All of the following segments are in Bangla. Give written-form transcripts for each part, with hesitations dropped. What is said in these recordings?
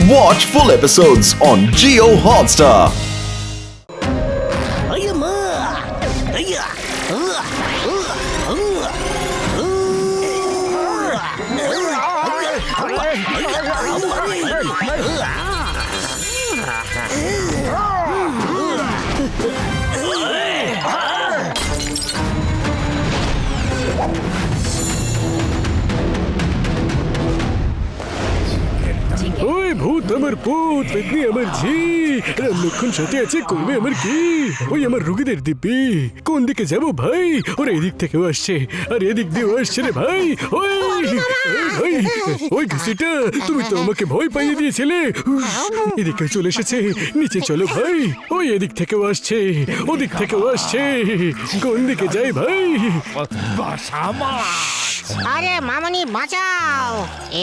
Watch full episodes on Jio Hotstar. ওই ভূত আমার পুত পেতনি আমার ঝি রামলক্ষণ সাথে আছে করবে আমার কি ওই আমার রোগীদের দিব্যি কোন দিকে যাব ভাই ওরা এদিক থেকেও আসছে আর এদিক দিয়েও আসছে রে ভাই ওই ভাই ওই ঘুষিটা তুমি তো আমাকে ভয় পাইয়ে দিয়েছিলে এদিকে চলে এসেছে নিচে চলো ভাই ওই এদিক থেকেও আসছে ওদিক থেকেও আসছে কোন দিকে যাই ভাই আরে মামনি বাঁচাও,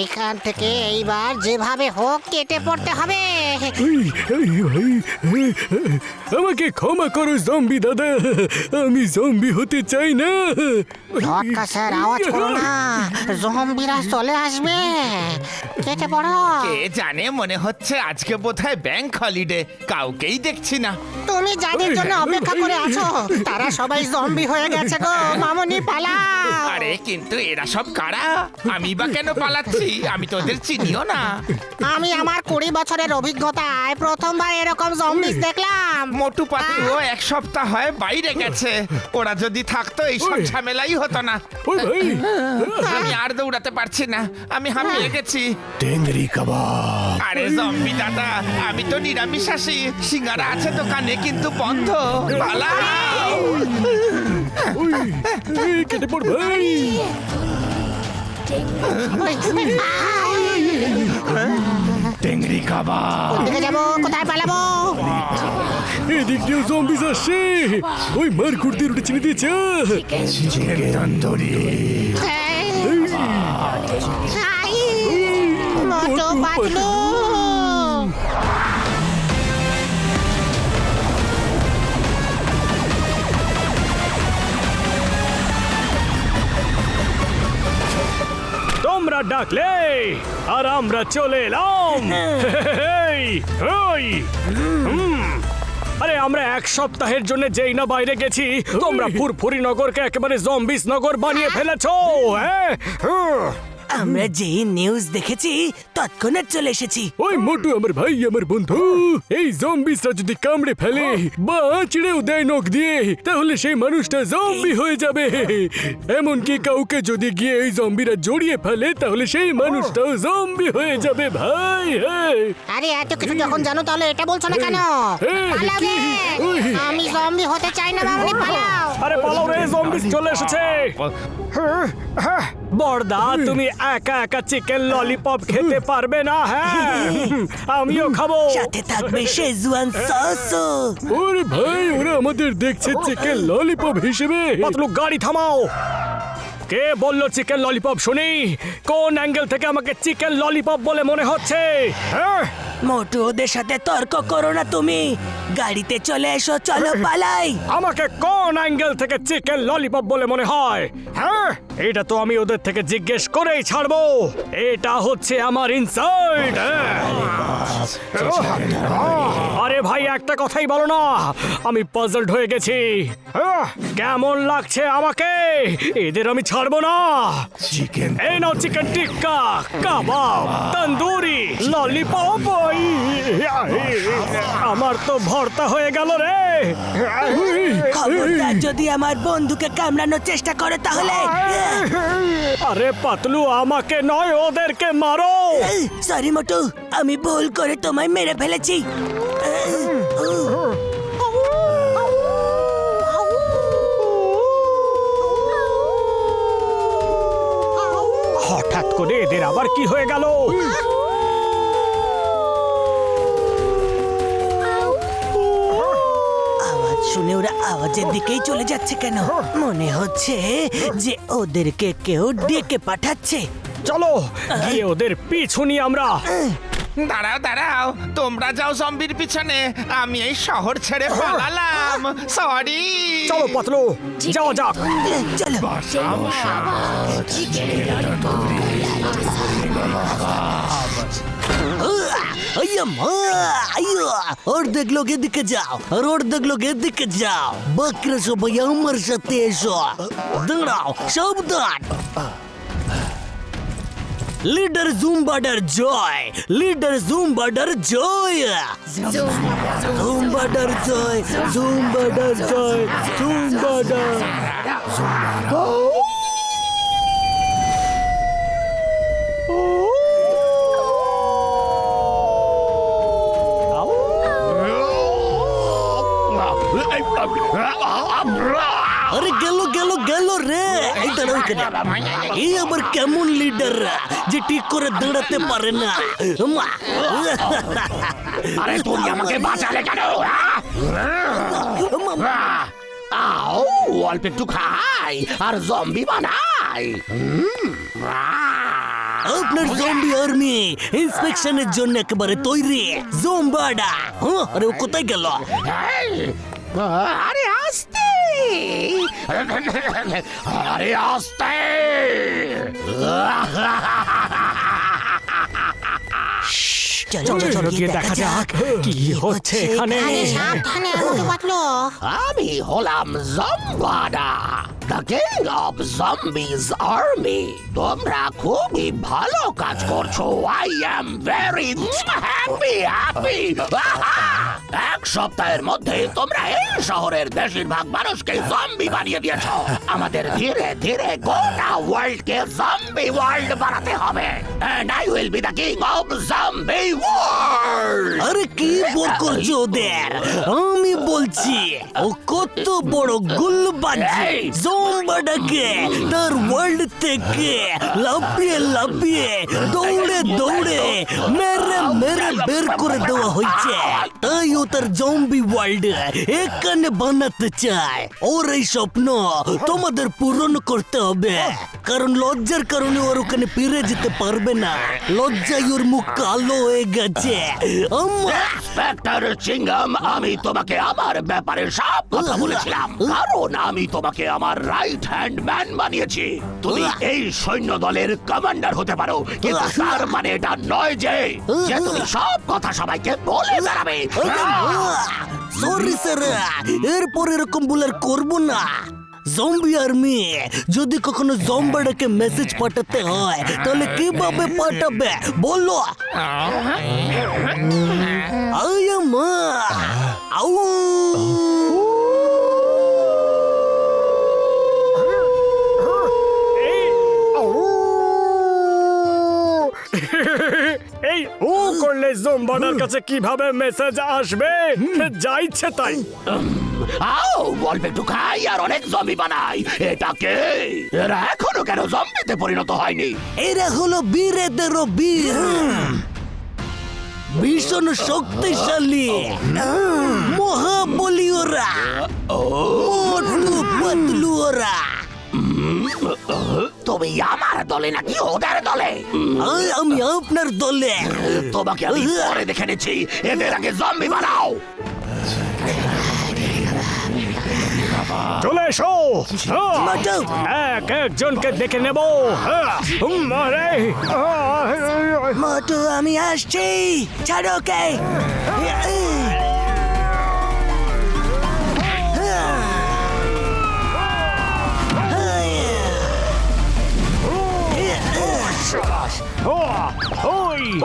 এখান থেকে এইবার যেভাবে হোক কেটে পড়তে হবে। ভাই আমাকে ক্ষমা করো জম্বি দাদা, আমি জম্বি হতে চাই না। ঝটকা স্যার আওয়াজ করো না, জম্বিরা চলে আসবে। কেটে পড়ো। কে জানে, মনে হচ্ছে আজকে বোধহয় ব্যাংক হলিডে, কাউকেই দেখছি না। তুমি যাদের জন্য অপেক্ষা করে আছো তারা সবাই জম্বি হয়ে গেছে গো। মামনি পালাও। আরে কিন্তু এরা সব কারা? আমি বা কেন পালাচ্ছি? আমি তো ওদের চিনিও না। আমি আমার 20 বছরের অভিজ্ঞতায় প্রথমবার এরকম জম্বিস দেখলাম। মোটু পাতলুও এক সপ্তাহ হয় বাইরে গেছে, ওরা যদি থাকতো এইসব ঝামেলাই হতো না। ওই ভাই আমি আর দৌড়াতে পারছি না, আমি হাঁপিয়ে গেছি। টেংরি কাবাব। আরে জম্বি দাদা, আমি তো নিরামিষাশী, সিঙ্গারা আছে দোকানে কিন্তু বন্ধ। পালাও। ওই কেটে পড় ভাই। টেংরি কাবাব। কোথায় যাবো, কোথায় পালাবো? এদিক দিয়ে জম্বিস আসছে, ওই মার কুর্তি রুটি চিনি দিয়েছে। চিকেন তন্দুরি। মোটু পাতলু। তোমরা ডাকলে আর আমরা চলে এলাম। আরে আমরা এক সপ্তাহের জন্য যেই না বাইরে গেছি, তোমরা ফুরফুরি নগরকে একেবারে জম্বিস নগর বানিয়ে ফেলেছো। আমরা যে নিউজ দেখেছি তৎক্ষণাৎ চলে এসেছি। ওই মোটু আমার ভাই, আমার বন্ধু, এই জম্বিসরা যদি কামড়ে ফেলে বা চিড়েও দেয় নখ দিয়ে, তাহলে সেই মানুষটা জম্বি হয়ে যাবে। এমনকি কাউকে যদি গিয়ে এই জম্বিরা জড়িয়ে ফেলে, তাহলে সেই মানুষটাও জম্বি হয়ে যাবে ভাই। আরে এত কিছু যখন জানো তাহলে এটা বলছো না কেন? পালাবে। আমি জম্বি হতে চাই না মামনি, পালাও। আরে পালাও রে, জম্বিস চলে এসেছে। বড়দা, তুমি একা একা চিকেন ললিপপ খেতে পারবে না। হ্যাঁ, আমিও খাবো। সাথে থাকবে শেজওয়ান সসও। ওরে ভাই, ওরা আমাদের দেখছে চিকেন ললিপপ হিসেবে। পাতলু, গাড়ি থামাও। কে বললো চিকেন ললিপপ শুনি? কোন অ্যাঙ্গেল থেকে আমাকে চিকেন ললিপপ বলে মনে হচ্ছে? হ্যাঁ, মোটু, ওদের সাথে তর্ক করো না তুমি। গাড়িতে চলে এসো, চলো পালাই। আমাকে কোন অ্যাঙ্গেল থেকে চিকেন ললিপপ বলে মনে হয়? হ্যাঁ, এটা তো আমি ওদের থেকে জিজ্ঞেস করেই ছাড়বো। এটা হচ্ছে আমার ইনসাইড। আরে ভাই, একটা কথাই বলো না, আমি পাজলড হয়ে গেছি। কেমন লাগছে আমাকে? এদের আমি ছাড়বো না। চিকেন। এই নাও চিকেন টিক্কা, কাবাব, তন্দুরি, ললিপপ। আমার তো ভর্তা হয়ে গেল রে। খবরদার যদি আমার বন্ধুকে কামড়ানোর চেষ্টা করে তাহলে। আরে পাতলু, আমাকে নয়, ওদেরকে মারো। সরি মোটু, আমি ভুল করে তোমায় মেরে ফেলেছি। হঠাৎ করে এদের আবার কি হয়ে গেল? আওয়াজ শুনে ওরা আওয়াজের দিকেই চলে যাচ্ছে কেন? মনে হচ্ছে যে ওদেরকে কেউ ডেকে পাঠাচ্ছে। চলো গিয়ে ওদের পিছু নিয়ে আমরা। দাঁড়াও দাঁড়াও, তোমরা যাও জম্বির পিছনে, আমি এই শহর ছেড়ে পালালাম। সরি। চলো পাতলু, যাওয়া যাক। চলো। আইয়া মা আইয়া অর্ধেক লোক এদিকে যাও আর অর্ধেক লোক এদিকে যাও বাকিরা সবাই আমার সাথে এসো দাঁড়াও সাবধান লিডার জুম্বাডার জয় লিডার জুম্বাডার জয় জুম্বাডার জয় জুম্বাডার জয় জুম্বাডার আরে গেল গেল গেল রে এই দাঁড়াও এখানে এই আবার কেমন লিডার যে ঠিক করে দাঁড়াতে পারে না মা। আরে তুই আমাকে বাঁচালে কেন? আও অল্প একটু খাই আর জম্বি বানাই। আপনার জম্বি আর্মি ইন্সপেকশনের জন্য একেবারে তৈরি জম্বাডা। আরে ও কোথায় গেল? আরে আস্তে আরে আস্তে চলো চলো গিয়ে দেখা যাক কি হচ্ছে এখানে। আরে সাবধানে আমাকে বাঁচলো। আমি হলাম জম্বাডা, দ্য কিং অফ জম্বিজ আর্মি। তোমরা খুবই ভালো কাজ করছো। I am very happy happy. এক সপ্তাহের মধ্যে তোমরা এই শহরের বেশিরভাগ মানুষকে জম্বি বানিয়ে দিয়েছো। আমাদের ধীরে ধীরে গোটা ওয়ার্ল্ডকে জম্বি ওয়ার্ল্ড বানাতে হবে। And I will be the king of zombie world. আরে কি বল করছো ওদের? আমি বলছি ও কত বড় গুলবাজি জম্বাডাকে তার ওয়ার্ল্ড থেকে লাফিয়ে লাফিয়ে দৌড়ে দৌড়ে মেরে মেরে বের করে দেওয়া হয়েছে। তাই ও তার জম্বি ওয়ার্ল্ড এখানে বানাতে চায়। ওর এই স্বপ্ন তোমাদের পূরণ করতে হবে, কারণ লজ্জার কারণে ওর ওখানে ফিরে যেতে পারবে না। লজ্জায় ওর মুখ কালো হয়ে গেছে। ইন্সপেক্টর চিংগাম, আমি তোমাকে আমার ব্যাপারে সব কথা বলেছিলাম, কারণ আমি তোমাকে আমার রাইট হ্যান্ড ম্যান বানিয়েছি। তুমি এই সৈন্য দলের কমান্ডার হতে পারো, কিন্তু তার মানে এটা নয় যে তুমি সব কথা সবাইকে বলে বেড়াবে। সরি স্যার, এরপর এরকম বলে আর করবো না। জম্বি আর্মি যদি কখনো জম্বাডাকে মেসেজ পাঠাতে হয় তাহলে কিভাবে পাঠাবে বলো? আয়া মা আউ এই ও করলে জম্বাডার কাছে কিভাবে মেসেজ আসবে? যা ইচ্ছে তাই। আও অল্প একটু খাই আর অনেক জম্বি বানাই। এটাকে এরা এখনো কেন জম্বিতে পরিণত হয়নি? এরা হলো বীরেদেরও বীর, ভীষণ শক্তিশালী মহাবলী ওরা, মোটু পাতলু ওরা। তুমি আমার দলে নাকি ওদের দলে? আমি আপনার দলে। তোমাকে আমি পরে দেখে নিচ্ছি, এদের আগে জম্বি বানাও। চলে এসো, মাটু, এক একজনকে দেখে নেব। মোটু আমি আসছি, ছাড়ো ওকে।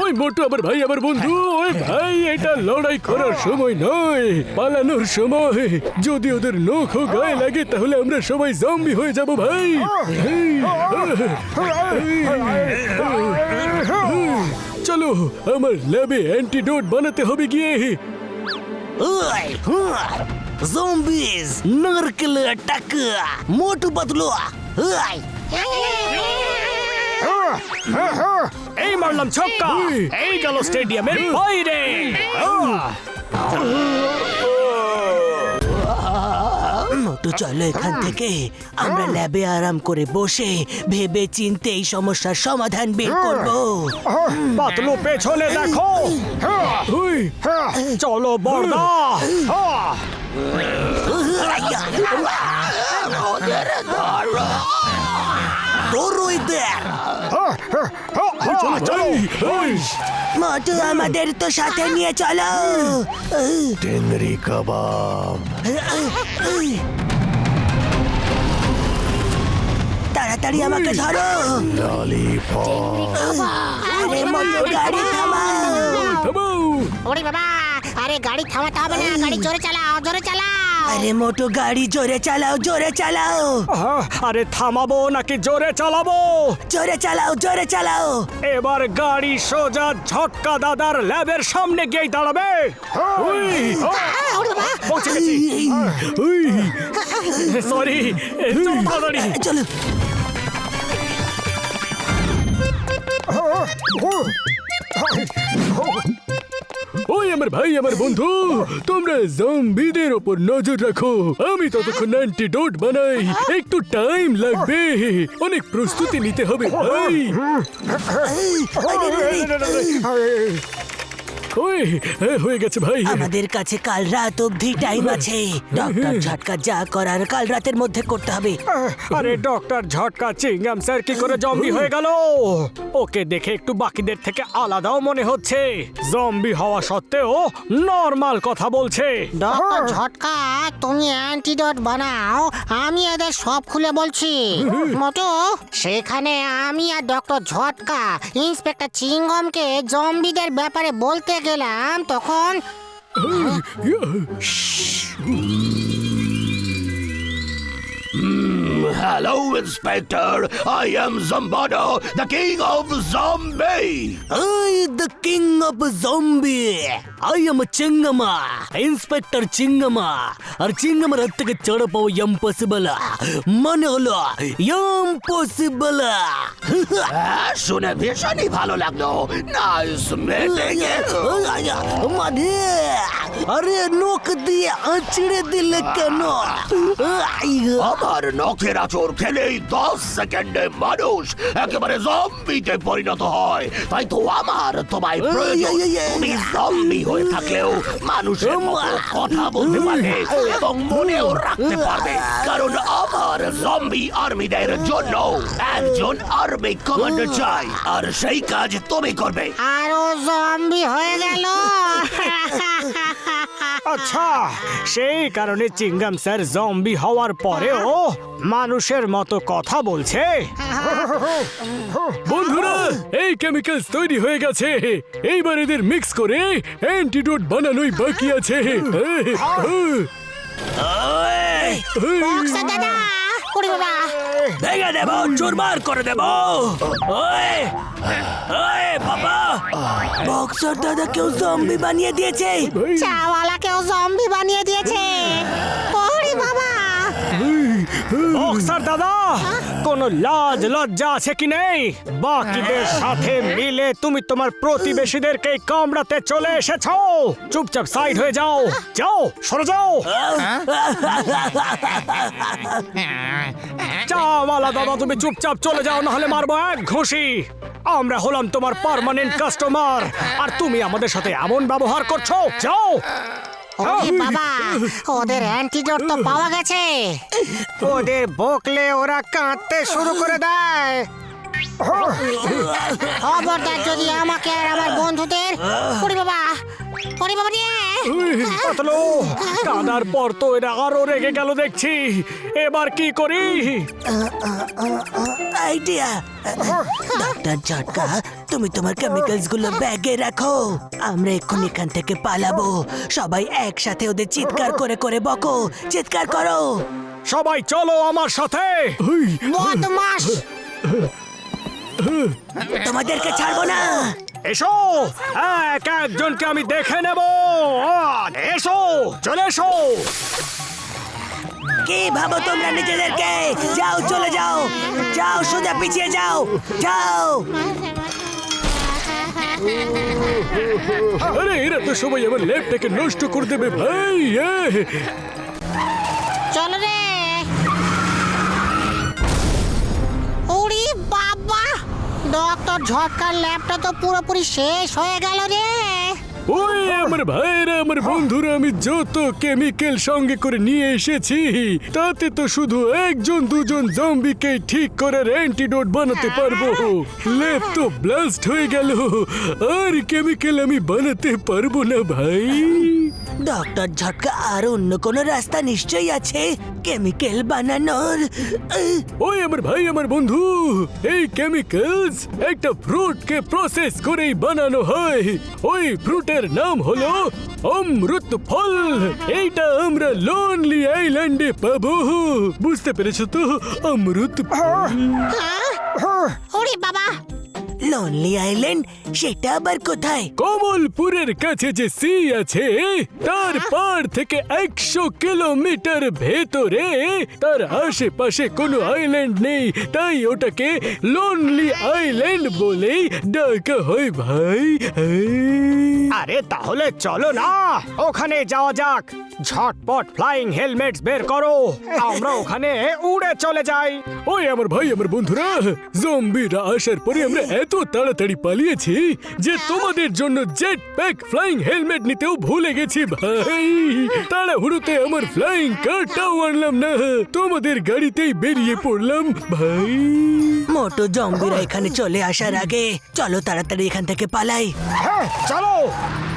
ওই মোটু আমার ভাই, আমার বন্ধু। ওই ভাই, এটা লড়াই করার সময় নয়, পালানোর সময়। যদি ওদের নখ গায়ে লাগে তাহলে আমরা সবাই জম্বি হয়ে যাব ভাই। চলো, আমার ল্যাবে অ্যান্টিডোট বানাতে হবে গিয়ে। জম্বিজ নারকেল অ্যাটাক, মোটু পাতলু। এই মারলাম ছক্কা, এই গেল স্টেডিয়ামের বাইরে। মোটু চলো এখান থেকে, আমরা ল্যাবে আরাম করে বসে ভেবে চিন্তে এই সমস্যার সমাধান বের করব। পাতলু পেছনে দেখো। চলো বড়দা। ওদের ধরো। তোর ওই দেখ চলো যাই মোটু আমাদের তো সাথে নিয়ে চলো টেংরি কাবাব। তাড়াতাড়ি আমাকে ধরো আরে মোটু গাড়ি থামাও থামাও ওরে বাবা, আরে গাড়ি থামাতে হবে না, গাড়ি জোরে চালাও, জোরে চালাও। আরে মোটু গাড়ি জোরে চালাও জোরে চালাও আরে থামাবো নাকি জোরে চালাবো? জোরে চালাও জোরে চালাও এবার গাড়ি সোজা ঝটকা দাদার ল্যাবের সামনে গিয়ে দাঁড়াবে। পৌঁছে গেছি। সরি, চলো তাড়াতাড়ি। চলো ওই আমার ভাই, আমার বন্ধু, তোমরা জম্বিদের ওপর নজর রাখো, আমি ততক্ষণ অ্যান্টিডোট বানাই। একটু টাইম লাগবে, অনেক প্রস্তুতি নিতে হবে ভাই। ওই হয়ে গেছে ভাই। আমাদের কাছে কাল রাত অবধি টাইম আছে। ডক্টর ঝটকা যা করার কাল রাতের মধ্যে করতে হবে। আরে ডক্টর ঝটকা চিংগাম স্যার কি করে জম্বি হয়ে গেল? ওকে দেখে একটু বাকিদের থেকে আলাদাও মনে হচ্ছে। জম্বি হওয়া সত্ত্বেও নরমাল কথা বলছে। ডক্টর ঝটকা, তুমি অ্যান্টিডোট বানাও, আমি এদের সব খুলে বলছি। মোটু, সেখানে আমি আর ডক্টর ঝটকা ইন্সপেক্টর চিংগমকে জম্বিদের ব্যাপারে বলতে গেলাম, তখন Hello, Inspector. I am Zombado, the king of zombie. I the king of zombie. I am Chingama, inspector Chingama. আর চিঙ্গামার হাত থেকে চড়া পাওয়া ইম্পসিবল, মানে হলো ইম্পসিবল। শুনে ভীষণই ভালো লাগলো। Nice meeting. মানে আরে নখ দিয়ে আঁচড়ে দিলে কেন? আমার নখের আঁচড় খেলেই 10 সেকেন্ডে মানুষ একেবারে জম্বিতে পরিণত হয়। তাই তো আমার তোমায় প্রয়োজন। তুমি জম্বি হয়ে থাকলেও মানুষের মতো কথা বলতে পারবে এবং মনেও রাখতে পারবে। কারণ আমার জম্বি আর্মিদের জন্য একজন আর্মি কমান্ডার চাই, আর সেই কাজ তুমি করবে। আরো জম্বি হয়ে গেল। আচ্ছা, সেই কারণে চিংগাম স্যার জম্বি হওয়ার পরেও মানুষের মতো কথা বলছে। বন্ধুরা, এই কেমিক্যালস তৈরি হয়ে গেছে, এইবার এদের মিক্স করে অ্যান্টিডোট বানানোই বাকি আছে। বক্সার দাদা, ওরে বাবা, ভেঙে দেব, চুরমার করে দেব। ওই ওই বাবা, বক্সার দাদা কেউ জম্বি বানিয়ে দিয়েছে। চাওয়ালাকেও জম্বি বানিয়ে দিয়েছে। ওরে বাবা, বক্সার দাদা, কোনো লাজ লজ্জা আছে কি নেই? বাকিদের সাথে মিলে তুমি তোমার প্রতিবেশীদেরকে কামড়াতে চলে এসেছো। চুপচাপ সাইড হয়ে যাও, যাও, সরে যাও। চাওয়ালা দাদা, তুমি চুপচাপ চলে যাও, নাহলে মারবো এক ঘুষি। আমরা হলাম তোমার পার্মানেন্ট কাস্টমার, আর তুমি আমাদের সাথে এমন ব্যবহার করছো। যাও। ওরে বাবা, ওদের অ্যান্টিডোট তো পাওয়া গেছে। ওদের বকলে ওরা কাঁদতে শুরু করে দেয়। খবরদার যদি আমাকে আর আমার বন্ধুদের, ওরে বাবা, ওরে বাবা রে, পাতলু, কাদার পর তো এরা আরো রেগে গেল দেখছি। এবার কি করি? আইডিয়া। ডক্টর ঝটকা, তুমি তোমার কেমিক্যালস গুলো ব্যাগে রাখো। আমরা এখন এখান থেকে পালাবো। সবাই একসাথে ওদের চিৎকার করে করে বকো। চিৎকার করো। সবাই চলো আমার সাথে। বদমাশ। তোমাদেরকে ছাড়বো না। এসো, এক একজনকে আমি দেখে নেব। এসো, চলে এসো। কি ভাবো তোমরা নিজেদেরকে? যাও, চলে যাও, যাও, সোজা পিছিয়ে যাও, যাও। আরে এরা তো সবাই আমার ল্যাবটাকে নষ্ট করে দেবে ভাই। চলো রে। ওরে বাবা, ডক্টর ঝটকার ল্যাবটা তো পুরোপুরি শেষ হয়ে গেল রে। ওই আমার ভাইরা, আমার বন্ধুরা, আমি যত কেমিক্যাল সঙ্গে করে নিয়ে এসেছি তাতে তো শুধু একজন দুজন জম্বিকে ঠিক করার অ্যান্টিডোট বানাতে পারবো। ল্যাব তো ব্লাস্ট হয়ে গেল, আর কেমিক্যাল আমি বানাতে পারবো না ভাই। ডক্টর ঝটকা আর অন্য কোনো রাস্তা নিশ্চয়ই আছে কেমিক্যাল বানানোর। ওই আমার ভাই, আমার বন্ধু, এই কেমিক্যালস একটা ফ্রুটকে প্রসেস করেই বানানো হয়। ওই ফ্রুটের নাম হলো অমৃত ফল। এইটা আমরা লোনলি আইল্যান্ডে পাবো, বুঝতে পেরেছো তো? অমৃত ফল। ওরে বাবা, লনলি আইল্যান্ড, সেটা আবার কোথায়? কমলপুরের কাছে যে সি আছে তার পার থেকে 100 কিলোমিটার ভেতরে, তার আশেপাশে কোনো আইল্যান্ড নেই, তাই ওটাকে লোনলি আইল্যান্ড বলেই ডাকা হয় ভাই। আরে তাহলে চলো না ওখানে যাওয়া যাক। ঝটপট ফ্লাইং হেলমেটস বের করো, আমরা ওখানে উড়ে চলে যাই। ওই আমার ভাই, আমার বন্ধুরা, জম্বিরা আসার পরে আমরা এত তাড়াতাড়ি পালিয়েছি যে তোমাদের জন্য জেট প্যাক ফ্লাইং হেলমেট নিতেও ভুলে গেছি ভাই। তাড়াহুড়োতে আমার ফ্লাইং কারটাও আনলাম না, তোমাদের গাড়িতেই বেরিয়ে পড়লাম ভাই। মোটো জম্বিরা এখানে চলে আসার আগে চলো তাড়াতাড়ি এখান থেকে পালাই। হ্যাঁ চলো।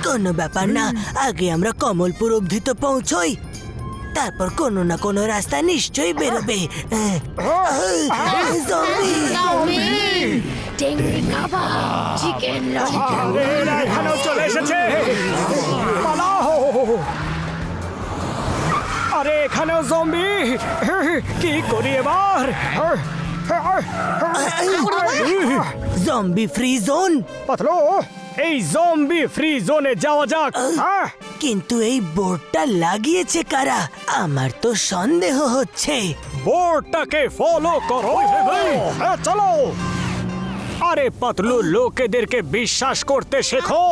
কোনো ব্যাপার না, আগে আমরা কমলপুর অবধি তো পৌঁছই, তারপর কোনো না কোনো রাস্তা নিশ্চয়ই বেরোবে। জম্বি! টেংরি কাবাব, চিকেন এরা এখানেও চলে এসেছে, পালাও। আরে এখানেও জম্বি, কি করি এবার? Zombie free zone. পাতলু, এই জম্বি ফ্রি জোনে যাওয়া যাক। হ্যাঁ কিন্তু এই বোর্ডটা লাগিয়েছে কারা? আমার তো সন্দেহ হচ্ছে। বোর্ডটাকে ফলো করো। হ্যাঁ চলো। আরে পাতলু, লোকেদেরকে বিশ্বাস করতে শেখো।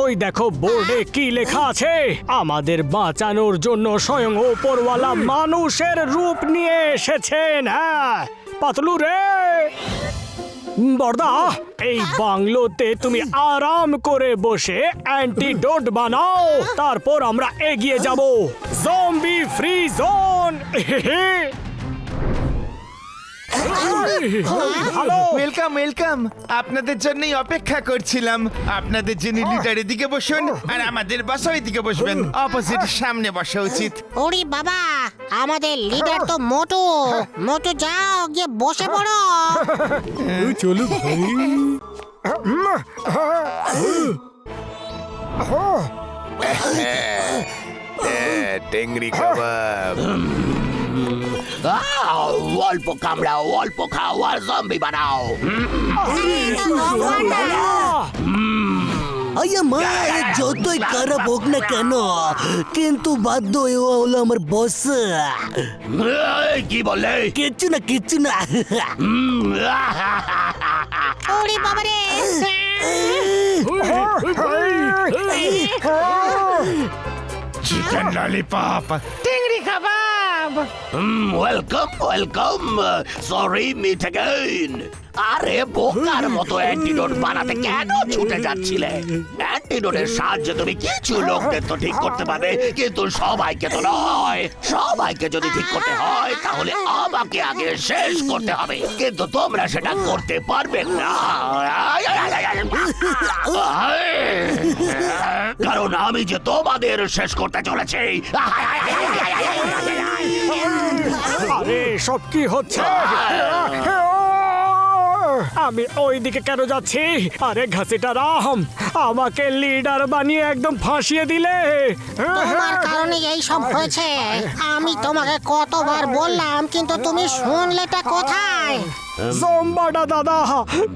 ওই দেখো বোর্ডে কি লেখা আছে, আমাদের বাঁচানোর জন্য স্বয়ং ওপরওয়ালা মানুষের রূপ নিয়ে এসেছেন। হ্যাঁ পাতলু রে, বর্দা, এই বাংলোতে তুমি আরাম করে বসে অ্যান্টিডোট বানাও, তারপর আমরা এগিয়ে যাব zombie free zone. Hello, welcome welcome, আপনাদের জন্যই অপেক্ষা করছিলাম। আপনাদের যিনি লিডারের দিকে বসুন, আর আমাদের বাসা ওইদিকে বসবেন, অপোজিট সামনে বসা উচিত। ওরে বাবা, আমাদের লিডার তো মোটু। মোটু যাও, গিয়ে বসে পড়ো। চলো ভাই। টেংরি কাবাব। অল্প কামড়াও, অল্প খাও, আর জম্বি বানাও। আমার যতই খারাপ হোক না কেন, কিন্তু বাধ্য হয়ে ও হলো আমার বস। এই, কি বললে? কিচ্ছু না, কিচ্ছু না। ওরে বাবা রে, chicken lollipop, tangri kebab. Welcome welcome, sorry meet again. আরে বোকার মতো অ্যান্টিডোট বানাতে কেন ছুটে যাচ্ছিলে? অ্যান্টিডোটের সাহায্যে তুমি কিছু লোকদের তো ঠিক করতে পারবে, কিন্তু সবাইকে তো নয়। সবাইকে যদি ঠিক করতে হয় তাহলে আমাকে আগে শেষ করতে হবে, কিন্তু তোমরা সেটা করতে পারবে না, কারণ আমি যে তোমাদের শেষ করতে চলেছি। আরে সব কি হচ্ছে? আমি ওই দিকে কেন যাচ্ছি? আরে ঘাসিটা রাম, আমাকে লিডার বানিয়ে একদম ফাঁসিয়ে দিলে। তোমার কারণে এই সব হয়েছে। আমি তোমাকে কতবার বললাম, কিন্তু তুমি শুনলেটা কোথায়? জম্বাডা দাদা,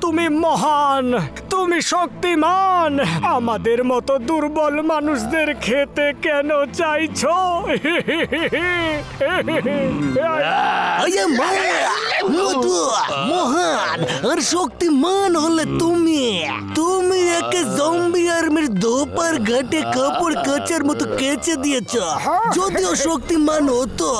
তুমি মহান, তুমি শক্তিমান। আমাদের মতো দুর্বল মানুষদের খেতে কেন চাইছো? মোটু মহান আর শক্তিমান হলে তুমি তুমি একে জম্বি আর্মির দোপার ঘাটে কাপড় কাচার মতো কেচে দিয়েছ। যদিও শক্তিমান হতো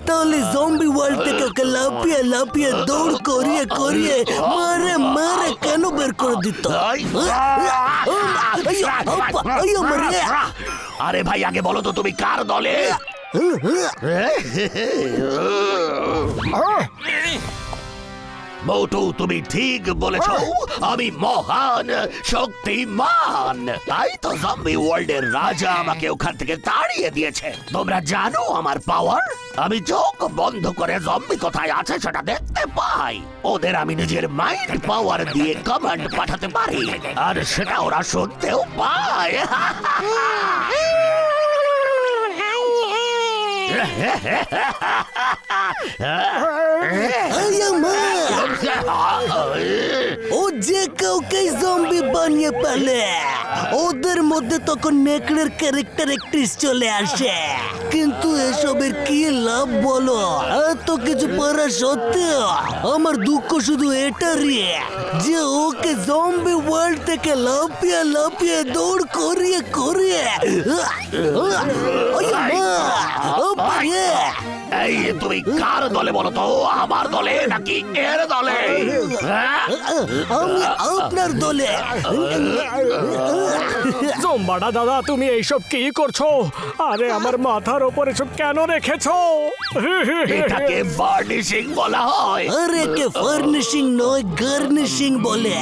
তাহলে জম্বি ওয়ার্ল্ড থেকে ওকে লাফিয়ে লাফিয়ে দৌড় করিয়ে করিয়ে মারে মারে কেন বের করে দিত? আরে ভাই আগে বলো তো তুমি কার দলে? মোটু তুমি ঠিক বলেছ, আমি মহান শক্তিমান। তাই তো জম্বি ওয়ার্ল্ডের রাজা আমাকে ওখান থেকে তাড়িয়ে দিয়েছে। তোমরা জানো আমার পাওয়ার? আমি চোখ বন্ধ করে জম্বি কোথায় আছে সেটা দেখতে পাই। ওদের আমি নিজের মাইন্ড পাওয়ার দিয়ে কমান্ড পাঠাতে পারি, আর সেটা ওরা শুনতেও পায়। ও যে কাউকে জম্বি বানিয়ে ফেলে, ওদের মধ্যে তখন নেকড়ের ক্যারেক্টারিস্টিক্স চলে আসে। কিন্তু এসবের কি লাভ বলো? এত কিছু পারা সত্ত্বেও আমার দুঃখ শুধু এটারই যে ওকে জম্বি ওয়ার্ল্ড থেকে লাফিয়ে লাফিয়ে দৌড় করিয়ে করিয়ে এই তুমি কার দলে বলো তো? আমার দলে নাকি এর দলে? আমি আপনার দলে। জম্বাডা দাদা, তুমি এইসব কি করছো? আরে আমার মাথার ওপর এসব কেন রেখেছো? এটাকে বার্নিশিং বলা হয়। আরে কে ফার্নিশিং নয়, গার্নিশিং বলে।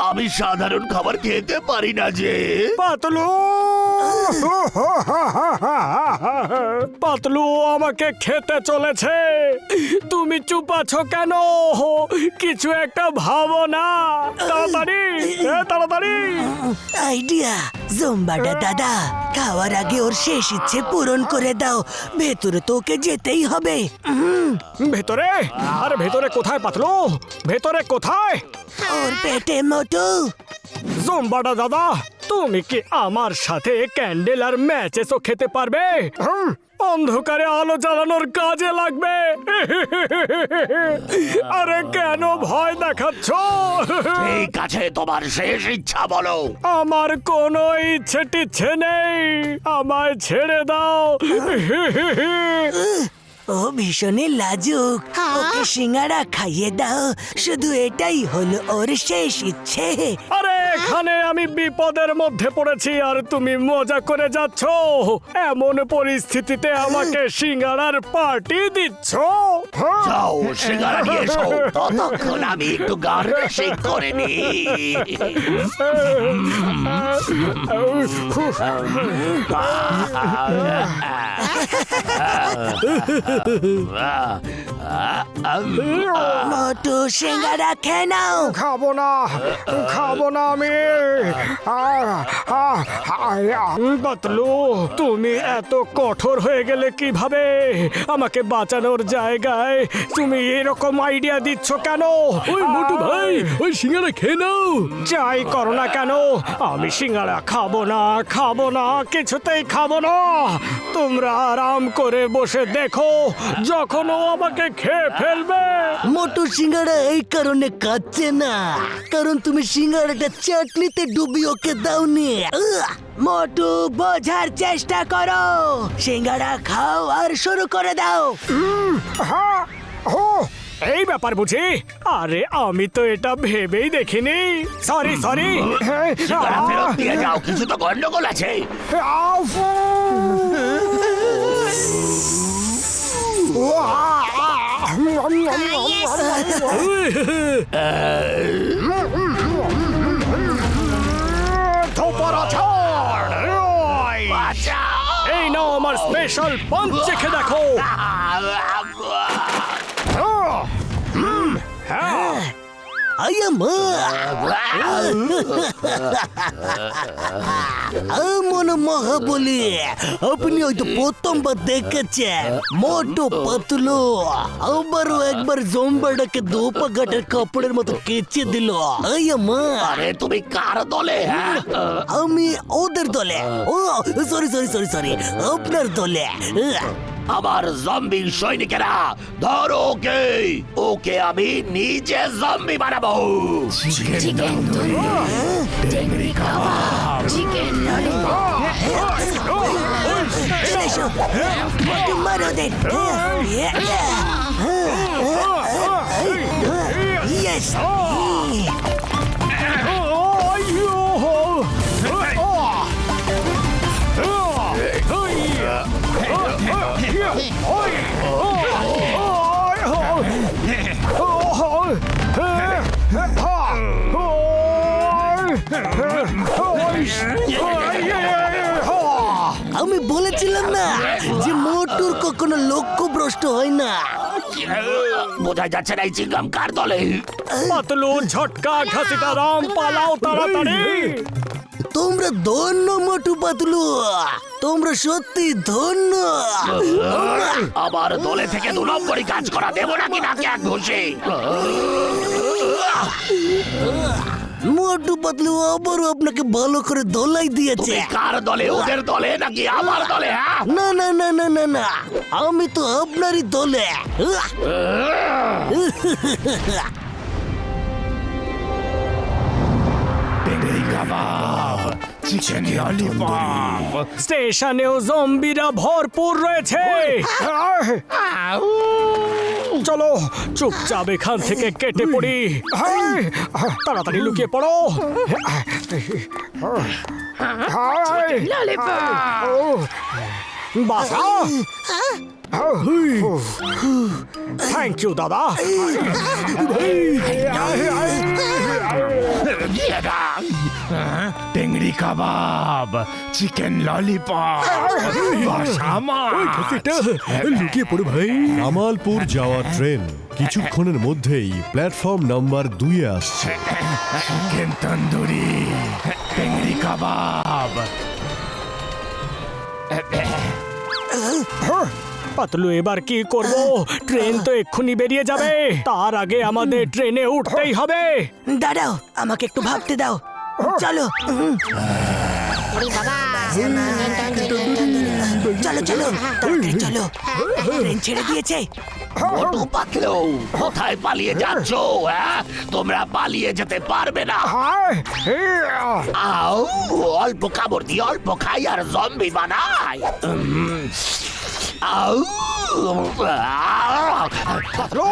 আমি সাধারণ খাবার খেতে পারি না যে। পাতলু পাতলু আমাকে খেতে চলেছে। তুমি চুপ আছো কেন? কিছু একটা ভাবো না। তাড়াতাড়ি তাড়াতাড়ি। আইডিয়া, জম্বাডা দাদা, খাওয়ার আগে ওর শেষ ইচ্ছে পূরণ করে দাও। ভেতরে তো ওকে যেতেই হবে। ভেতরে? আরে ভেতরে কোথায় পাতলু? ভেতরে কোথায়? ওর পেটে মোটু। জম্বাডা দাদা, তুমি কি আমার সাথে ক্যান্ডেল আর ম্যাচেসও খেতে পারবে? অন্ধকারে আলো জ্বালানোর কাজে লাগবে। আরে কেন ভয় দেখাচ্ছ? ঠিক আছে, তোমার শেষ ইচ্ছা বলো। আমার কোনো ইচ্ছে টিচ্ছে নেই, আমায় ছেড়ে দাও। ও ভীষণই লাজুক, ওকে সিঙ্গারা খাইয়ে দাও। শুধু এটাই হলো ওর শেষ ইচ্ছে। আরে এখানে আমি বিপদের মধ্যে পড়েছি আর তুমি মজা করে যাচ্ছ। এমন পরিস্থিতিতে আমাকে সিঙ্গারার পার্টি দিচ্ছ? যাও সিঙ্গারা নিয়ে এসো, ততক্ষণ আমি একটু গার্নিশিং করে নি। মোটু সিঙ্গারা খেয়ে নাও। খাবো না, খাবো না আমি। পাতলু, তুমি এত কঠোর হয়ে গেলে কিভাবে? আমাকে বাঁচানোর জায়গায় তুমি এরকম আইডিয়া দিচ্ছ কেন? ওই মোটু ভাই, ওই সিঙ্গারা খেয়ে নাও। যাই করো না কেন, আমি সিঙ্গারা খাবো না, খাবো না, কিছুতেই খাবো না। তোমরা আরাম করে বসে দেখো, যখন ও আমাকে খেয়ে ফেলবে। মোটু সিঙ্গারা এই কারণে খাচ্ছে না, কারণ তুমি সিঙ্গারাটা চাটনিতে ডুবি ওকে দাওনি। মোটু, বোঝার চেষ্টা করো। সিঙ্গারা খাও আর শুরু করে দাও। এই ব্যাপার বুঝি? আরে আমি তো এটা ভেবেই দেখিনি। Sorry sorry. সিঙ্গারা ফেরত দিয়ে যাও, কিছু তো গন্ডগোল আছে। এই নাও আমার স্পেশাল পাঞ্চ, চেখে দেখো। এমন মহাবলী আপনি হয়তো প্রথমবার দেখেছেন। মোটু পাতলু আবারও একবার জম্বাটাকে দোপা ঘাটের কাপড়ের মতো কেচে দিল। আরে তুমি কার দলে? আমি ওদের দলে। ও সরি সরি সরি সরি, আপনার দলে। আমার জম্বি সৈনিকেরা ধরো ওকে, ওকে আমি নিজে জম্বি বানাবো। চিকেন টেংরি কাবাব চিকেন ললিপপ চলে এসো মোটু মারো ওদের ইয়েস আমি বলেছিলাম না যে মোটুর কখনো লক্ষ্যভ্রষ্ট হয় না। বোঝা যাচ্ছে না এই চিংগাম কার দলে। পাতলু ঝটকা ঘাসিটা রাম পালাও তাড়াতাড়ি। তোমরা ধন্য মোটু পাতলু, তোমরা সত্যি ধন্য। আবার দলে থেকে 2 নম্বরই কাজ করা দেবো নাকি নাকি এক ঘষে। মোটু পাতলু আবারও আপনাকে ভালো করে দোলাই দিয়েছে। তুমি কার দলে, ওদের দলে নাকি আমার দলে? হ্যাঁ, না না না না না না, আমি তো আপনারই দলে। Chicken lollipop. স্টেশনেও জম্বিরা ভরপুর রয়েছে। চলো চুপচাপ এখান থেকে কেটে পড়ি। তাড়াতাড়ি লুকিয়ে পড়ো। বাসা থ্যাংক ইউ দাদা। টেংরি কাবাব, চিকেন ললিপপ, লুকিয়ে পড়ো ভাই। জামালপুর যাওয়া ট্রেন কিছুক্ষণের মধ্যেই প্ল্যাটফর্ম নাম্বার 2 এ আসছে। চিকেন তন্দুরি, টেংরি কাবাব। পাতলু এবার কি করব? ট্রেন তো এক্ষুনি বেরিয়ে যাবে, তার আগে আমাদের ট্রেনে উঠতেই হবে। দাঁড়াও, আমাকে একটু ভাবতে দাও। চলো ওরে বাবা চলো চলো তাড়াতাড়ি চলো, ট্রেন ছেড়ে দিয়েছে। মোটু পাতলু কোথায় পালিয়ে যাচ্ছ? হ্যাঁ, তোমরা পালিয়ে যেতে পারবে না। আও, অল্প কামড় দিয়ে অল্প খাই আর জম্বি বানাই। আউ, পাতলু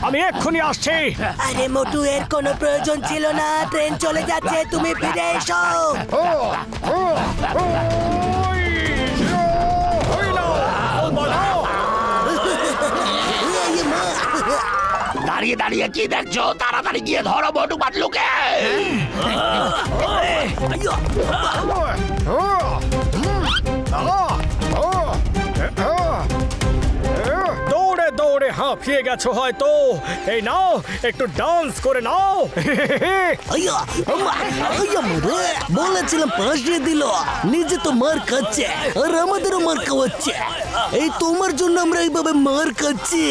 আমি এক্ষুনি আসছি। আরে মোটু, এর কোনো প্রয়োজন ছিল না, ট্রেন চলে যাচ্ছে, তুমি ফিরে এসো। দাঁড়িয়ে দাঁড়িয়ে কি দেখছো? তাড়াতাড়ি গিয়ে ধরো মোটু পাতলুকে। দৌড়ে দৌড়ে হাঁপিয়ে গেছো হয়তো, এই নাও একটু ডান্স করে নাও। আইয়া, আম্মা, আইয়া মোরে, বলেছিলাম পাশে দিল, নিজে তো মার খাচ্ছে আর আমাদেরও মার খাওয়াচ্ছে। এই তোমার জন্য আমরা এইভাবে মার খাচ্ছি।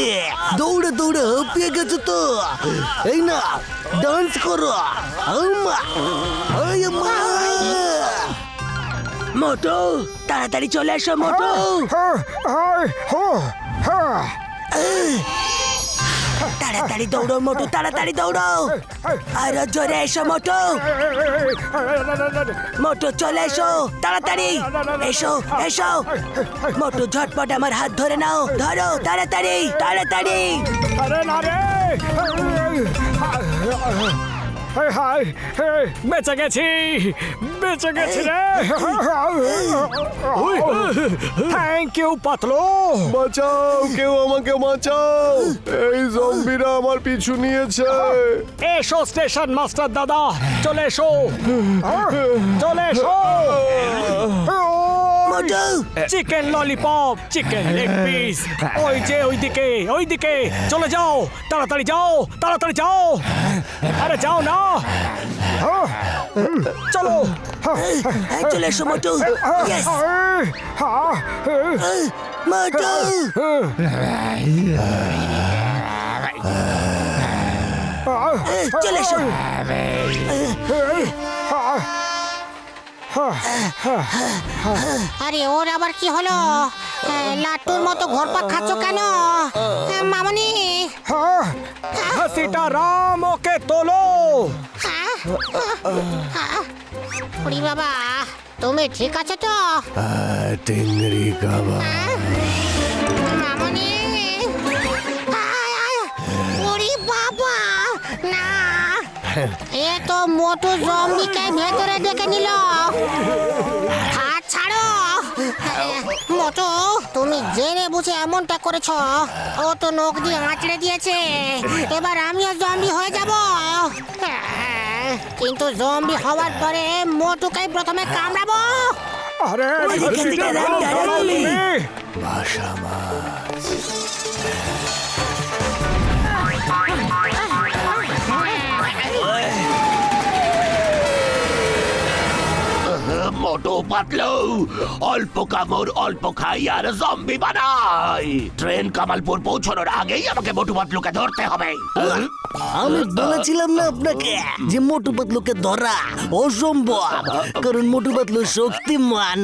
দৌড়ে দৌড়ে হাঁপিয়ে গেছো তো, এই না ডান্স করো। আম্মা, আইয়া মা। মোটু তাড়াতাড়ি চলে এসো মোটু। তাড়াতাড়ি দৌড়ো মোটু, তাড়াতাড়ি দৌড়ো, আরো জোরে এসো মোটু। মোটু চলে এসো, তাড়াতাড়ি এসো এসো। মোটু ঝটপট আমার হাত ধরে নাও, ধরো তাড়াতাড়ি তাড়াতাড়ি। আরে না রে, বেঁচে গেছি, বেঁচে গেছি রে। Thank you Patlu. বাঁচাও, কেউ আমাকে বাঁচাও, এই জম্বিরা আমার পিছু নিয়েছে। এসো স্টেশন মাস্টার দাদা, চলে এসো, চলে এসো। Motu chicken lollipop, chicken leg piece, ওই যে ওইদিকে ওইদিকে চলে যাও, তাড়াতাড়ি যাও, তাড়াতাড়ি যাও। আরে যাও না, চলো। চলে এসো মোটু। Yes! মোটু চলে এসো। আরে ওর আবার কি হলো? লাট্টুর মতো ঘোরপাক খাচ্ছ কেন মামনি? ঘাসিটা রাম, ওকে তোলো। ওরে বাবা, তুমি ঠিক আছো তো? টেংরি কাবাব। মামনি, ওরে বাবা, না, এ তো মোটু জম্বিকে ভেতরে ডেকে নিল। হাত ছাড়ো মোটু, তুমি জেনে বুঝে এমনটা করেছো। ও তো নখ দিয়ে আঁচড়ে দিয়েছে, এবার আমিও জম্বি হয়ে যাব। কিন্তু জম্বি হওয়ার পরে মোটুকেই প্রথমে কামড়াবো। আরে ঘাসিটা রাম, দাঁড়াও। ভাষা মাছ। মোটু পাতলু অল্প কামড় অল্প খাই আর জম্বি বানাই। ট্রেন কামালপুর পৌঁছানোর আগেই আমাকে মোটু পাতলুকে ধরতে হবে। আমি বলেছিলাম না আপনাকে যে মোটু পাতলুকে ধরা অসম্ভব, কারণ মোটু পাতলু শক্তিমান,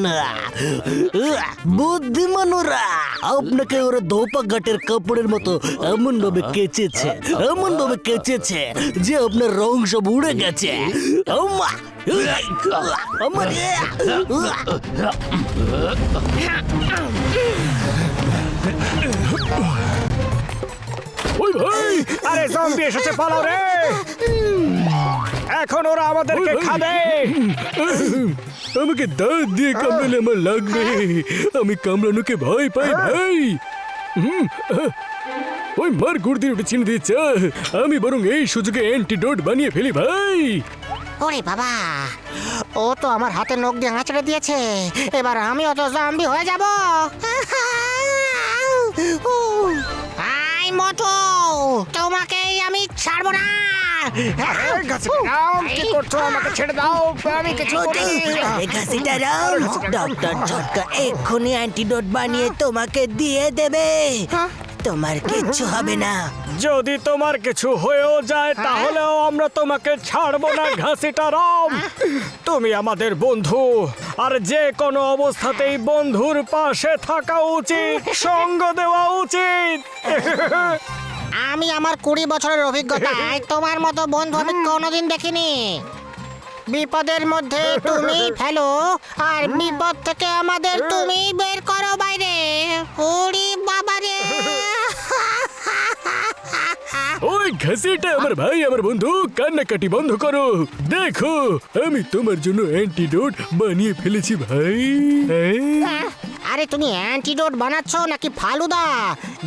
বুদ্ধিমান ওরা। আপনাকে ওরা ধোপা ঘাটের কাপড়ের মতো এমন ভাবে কেচেছে যে আপনার রং সব উড়ে গেছে। আম্মা! আমার ওই ভাই, আরে জম্বি এসেছে, পালাও রে। এখন ওরা আমাদেরকে খাবে। আমাকে দাঁত দিয়ে কামড়ালে আমার লাগবে। আমি কামড়ানোকে ভয় পাই ভাই। ওই মার গুড় দিয়ে চিনি দিচ্ছে, আমি বরং এই সুযোগে অ্যান্টিডোট বানিয়ে ফেলি ভাই। ওরে বাবা, ও তো আমার হাতে নখ দিয়ে আঁচড়ে দিয়েছে, এবার আমিও তো জম্বি হয়ে যাব। আই মোটু, তোমাকেই আমি ছাড়বো না। কি করছো? আমাকে ছেড়ে দাও, আমি কিছু করিনি। ঘাসিটা রাম, ডক্টর ঝটকা এক্ষুনি অ্যান্টিডোট বানিয়ে তোমাকে দিয়ে দেবে। তোমার কিচ্ছু হবে না। যদি তোমার কিছু হয়েও যায় তাহলেও আমরা তোমাকে ছাড়বো না ঘাসিটা রাম। তুমি আমাদের বন্ধু, আর যে কোনো অবস্থাতেই বন্ধুর পাশে থাকা উচিত, সঙ্গ দেওয়া উচিত। আমি আমার 20 বছরের অভিজ্ঞতায় তোমার মতো বন্ধু আমি কোনোদিন দেখিনি। বিপদের মধ্যে তুমি ফেলো, আর বিপদ থেকে আমাদের তুমি বের করো বাইরে। ওরে বাবা রে! ওই ঘাসিটা আমার ভাই, আমার বন্ধু, কান্নাকাটি বন্ধ করো। দেখো, আমি তোমার জন্য অ্যান্টিডোট বানিয়ে ফেলেছি ভাই। আরে তুমি অ্যান্টিডোট বানাচ্ছ নাকি ফালুদা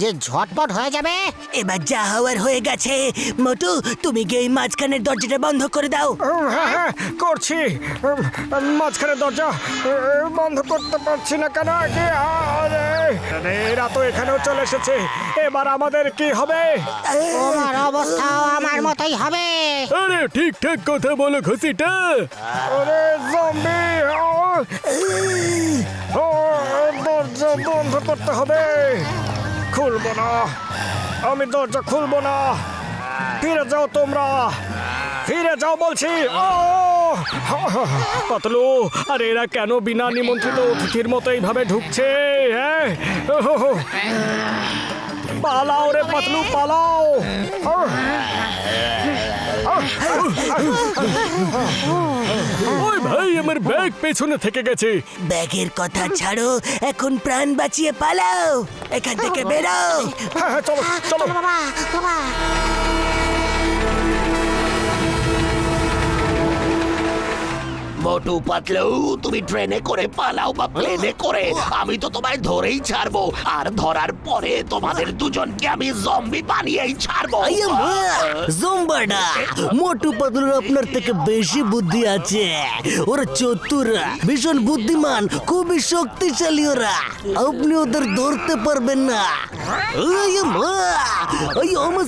যে ঝটপট হয়ে যাবে? এবার যা হওয়ার হয়ে গেছে। মোটু, তুমি গিয়ে এই মাঝখানের দরজাটা বন্ধ করে দাও। হ্যাঁ, করছি। মাঝখানে দরজা বন্ধ করতে পারছি না কেন? আরে, এরা তো এখানেও চলে এসেছে, এবার আমাদের কি হবে? তোমার অবস্থাও আমার মতোই হবে। আরে ঠিকঠাক কথা বলো ঘাসিটা। ওরে জম্বি! দরজা বন্ধ করতে হবে। খুলবো না, আমি দরজা খুলবো না। ফিরে যাও তোমরা, ফিরে যাও বলছি। পাতলু, আর এরা কেন বিনা নিমন্ত্রিত অতিথির মতো এইভাবে ঢুকছে? হ্যাঁ, পালাও রে পাতলু, পালাও। ওই ভাই, আমার ব্যাগ পেছনে থেকে গেছে। ব্যাগের কথা ছাড়ো, এখন প্রাণ বাঁচিয়ে পালাও, এখান থেকে বেরো। হ্যাঁ, চলো চলো। বাবা, বাবা। মোটু পাতলু, তুমি ট্রেনে করে পালাও বা প্লেনে করে, আমি তো তোমায় ধরেই ছাড়বো। আর ধরার পরে তোমাদের দুজনকে আমি জম্বি বানিয়েই ছাড়বো। জম্বাডা, মোটু পাতলুর আপনার থেকে বেশি বুদ্ধি আছে। ওরা চতুর, ভীষণ বুদ্ধিমান, খুবই শক্তিশালী ওরা। আপনি ওদের ধরতে পারবেন না।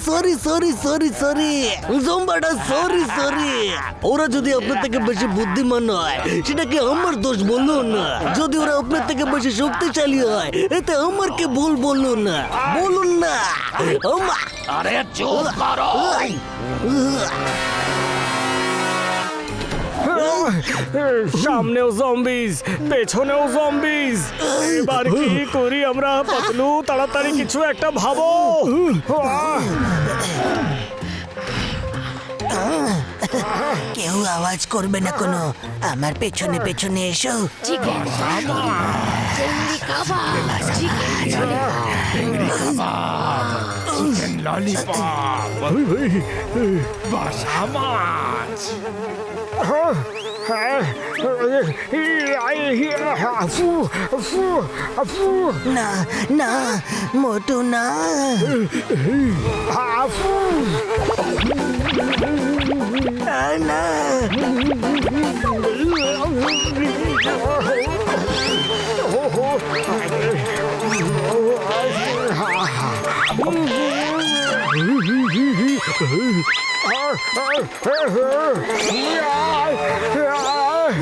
সরি সরি সরি সরি জম্বাডা, সরি সরি। ওরা যদি আপনার থেকে বেশি বুদ্ধিমান হয় সেটা কি আমার দোষ বলুন না? যদি ওরা আপনার থেকে বেশি শক্তিশালী হয় এতে আমার কি ভুল বলুন না? বলুন না। আরে চুপ করো। সামনেও জম্বিজ, পেছনেও জম্বিজ। এবার কি করি আমরা? পাতলু, তাড়াতাড়ি কিছু একটা ভাবো। কেউ আওয়াজ করবে না কোনো, আমার পেছনে পেছনে এসো। চিকেন চিংড়ি কাবাব চিকেন ললিপপ ভাই ভাই বাসা মাছ না না মোটু না, না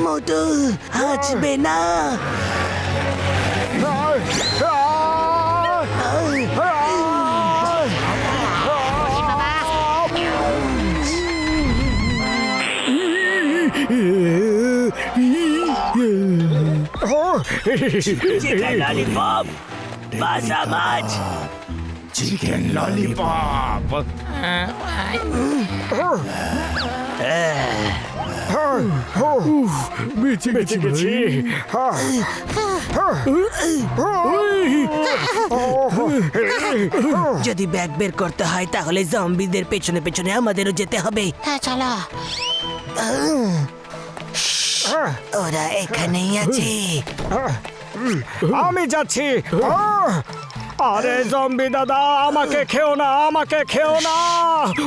মোটু হাসবে না। ললিপপ, বাসা মাছ। চিকেন ললিপপ বেঁচে গেছি গেছি। যদি ব্যাগ বের করতে হয় তাহলে জম্বিদের পেছনে পেছনে আমাদেরও যেতে হবে। হ্যাঁ চলো। ওরা এখানেই আছে। আমি যাচ্ছি। আরে জম্বি দাদা, আমাকে খেও না, আমাকে খেও না।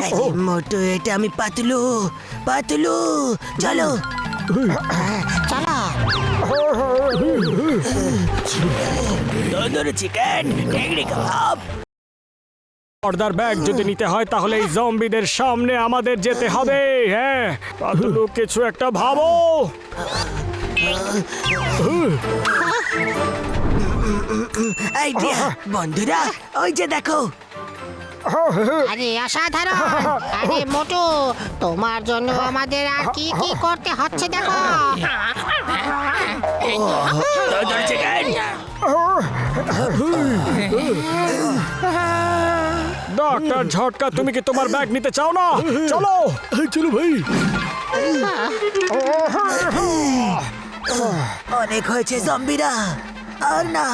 আরে মোটু, এটা আমি পাতলু। পাতলু চলো। চলো। তন্দুরি চিকেন, টেংরি কাবাব। পর্দার ব্যাগ যদি নিতে হয় তাহলে এই জম্বিদের সামনে আমাদের যেতে হবে। হ্যাঁ পাতলু, কিছু একটা ভাবো। আইডিয়া বন্ধুরা, ওই যে দেখো। আরে অসাধারণ। আরে মোটু, তোমার জন্য আমাদের আর কি কি করতে হচ্ছে দেখো। তন্দুরি চিকেন। ডক্টর ঝটকা, তুমি কি তোমার ব্যাগ নিতে চাও না? চলো চলো ভাই। অনেক হয়েছে জম্বিরা, আর না।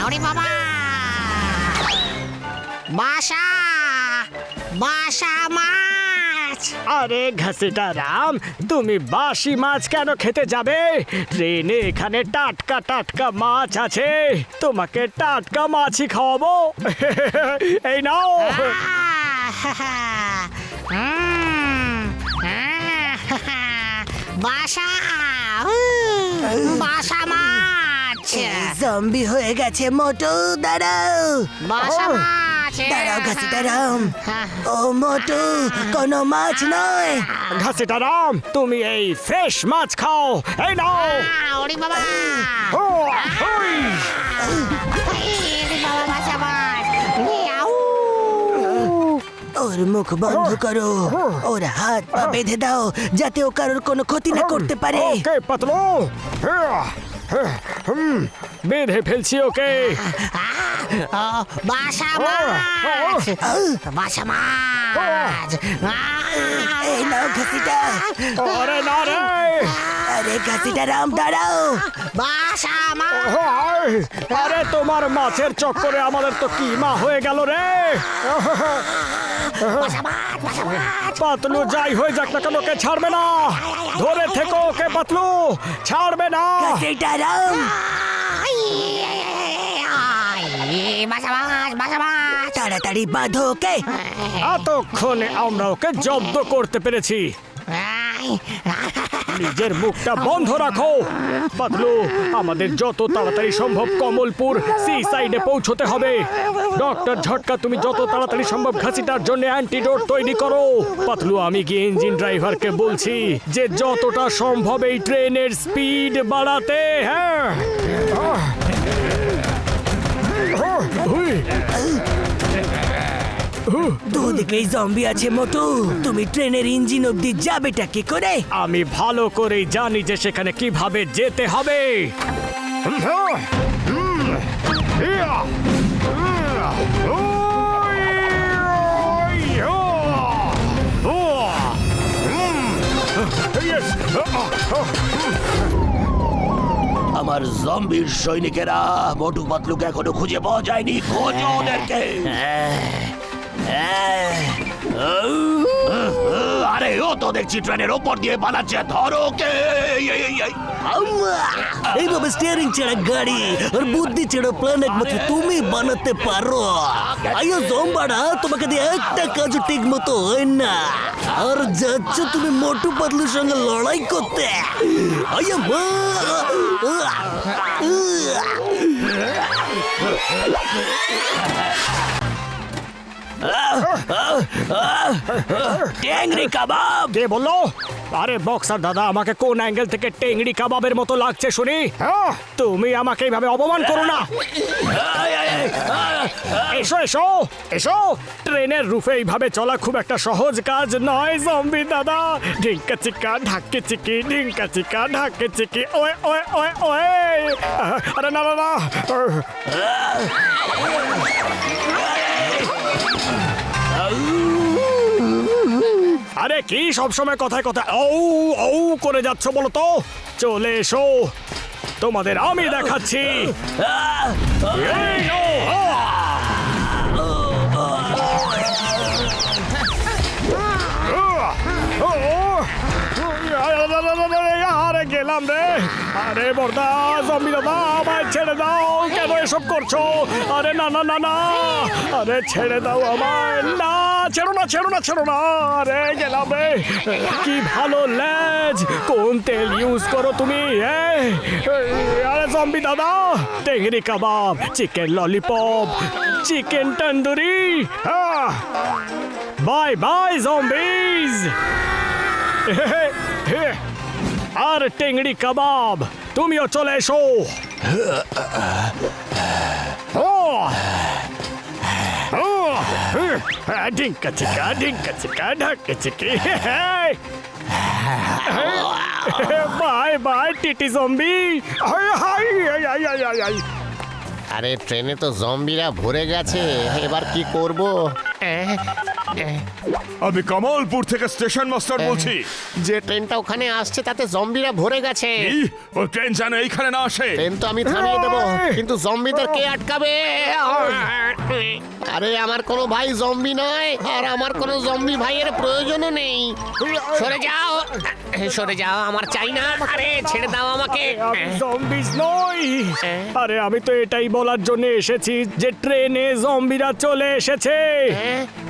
ওরে বাবা, বাসা বাসা মাছ। আরে ঘাসিটা রাম, তুমি বাসি মাছ কেন খেতে যাবে? ট্রেনে এখানে টাটকা টাটকা মাছ আছে, তোমাকে টাটকা মাছই খাওয়াবো। এই নাও। বাসা বাসা মাছ। জম্বি হয়ে গেছে মোটু, দাঁড়াও। বাসা মাছ। দাঁড়াও ঘাসিটা রাম। ও মোটু, কোনো মাছ নয়। ঘাসিটা রাম, তুমি এই ফ্রেশ মাছ খাও। এই নাও। ওরে বাবা, ও, ওই। ওরে বাবা, বাসা মাছ। ইয়াউ। ওর মুখ বন্ধ করো, ওর হাত পা বেঁধে দাও যাতে ও কারোর কোনো ক্ষতি না করতে পারে। ওকে পাতলু, বেঁধে ফেলছি ওকে। বাসা মাছ। বাসা মাছ। এই নাও ঘাসিটা। আরে না রে। আরে ঘাসিটা রাম, দাঁড়াও। বাসা মাছ। আরে তোমার মাছের চক্করে আমাদের তো কিমা হয়ে গেল রে। বাসা মাছ। বাসা মাছ। পাতলু যাই হয়ে যাক না কেন, ওকে ছাড়বে না। ধরে থেকো ওকে পাতলু, ছাড়বে না। ঘাসিটা রাম। বাসা মাছ। বাসা মাছ। তাড়াতাড়ি বাঁধো ওকে। এতক্ষণে আমরা ওকে জব্দ করতে পেরেছি। নিজের মুখটা বন্ধ রাখো। পাতলু, আমাদের যত তাড়াতাড়ি সম্ভব কমলপুর সি সাইডে পৌঁছতে হবে। ডক্টর ঝটকা, তুমি যত তাড়াতাড়ি সম্ভব ঘাসিটার জন্য অ্যান্টিডোট তৈরি করো। পাতলু, আমি গিয়ে ইঞ্জিন ড্রাইভারকে বলছি যে যতটা সম্ভব এই ট্রেনের স্পিড বাড়াতে। হ্যাঁ, দুদিকেই জম্বি আছে মোটু, তুমি ট্রেনের ইঞ্জিন অব্দি যাবেটা কি করে? আমি ভালো করেই জানি যে সেখানে কিভাবে যেতে হবে। আমার জম্বির সৈনিকেরা মোটু পাতলুকে এখনো খুঁজে পাওয়া যায়নি। খোঁজো ওদেরকে। আরে ও তো দেখছি ট্রেনের ওপর দিয়ে পালাচ্ছে। ধরো কে। এইভাবে স্টিয়ারিং ছাড়া গাড়ি আর বুদ্ধি ছাড়া প্ল্যান একমাত্র তুমি বানাতে পারো। আইও জম্বাড়া, তোমাকে দিয়ে একটা কাজও ঠিক মতো হয় না, আর যাচ্ছ তুমি মোটু পাতলুর সঙ্গে লড়াই করতে। আইয়া মা। ট্যাংরি কাবাব। কে বললো? আরে বক্সার দাদা, আমাকে কোন অ্যাঙ্গেল থেকে টেংরি কাবাবের মতো লাগছে শুনি? হ্যাঁ, তুমি আমাকে এইভাবে অপমান করো না। এসো এসো এসো, ট্রেনের রুফে এইভাবে চলা খুব একটা সহজ কাজ নয় জম্বি দাদা। ঢিঙ্কা চিকা ঢাকে চিকি, ঢিঙ্কা চিকা ঢাকে চিকি। ওয়ে ওয়ে ওয়ে ওয়ে। আরে না না না। আরে কি সবসময় কথায় কথায় ও ও করে যাচ্ছ বলো তো? চলে এসো, তোমাদের আমি দেখাচ্ছি। এই নো। আরে গেলাম রে। আরে বর্দা, জম্বি দাদা, আমায় ছেড়ে দাও। কেন এসব করছো? আরে না না না না, আরে ছেড়ে দাও আমায়। না, ছেড়ো না ছেড়ো না ছেড়ো না। আরে গেলাম রে। কি ভালো লেজ, কোন তেল ইউজ করো তুমি? আরে জম্বি দাদা, tangri kebab, chicken lollipop, chicken tandoori. Bye bye zombies. আর টেংরি কাবাব, তুমিও চলে এসো। ঢিঙ্কা চিকা ঢিঙ্কা চিকা ঢাকে চিকি। Bye bye TT zombie. আরে ট্রেনে তো জম্বিরা ভরে গেছে, এবার কি করব? আমি কমলপুর থেকে স্টেশন মাস্টার বলছি। যে ট্রেনটা ওখানে আসছে তাতে জম্বিরা ভরে গেছে। ওই ট্রেন যেন এইখানে না আসে। ট্রেন তো আমি থামিয়ে দেবো, কিন্তু জম্বিদের কে আটকাবে? আরে আমার কোনো ভাই জম্বি নয়, আর আমার কোনো জম্বি ভাইয়ের প্রয়োজনও নেই। সরে যাও, সরে যাও, আমার চাই না। আরে ছেড়ে দাও আমাকে। জম্বিস নই। আরে আমি তো এটাই বলার জন্য এসেছি যে ট্রেনে জম্বিরা চলে এসেছে।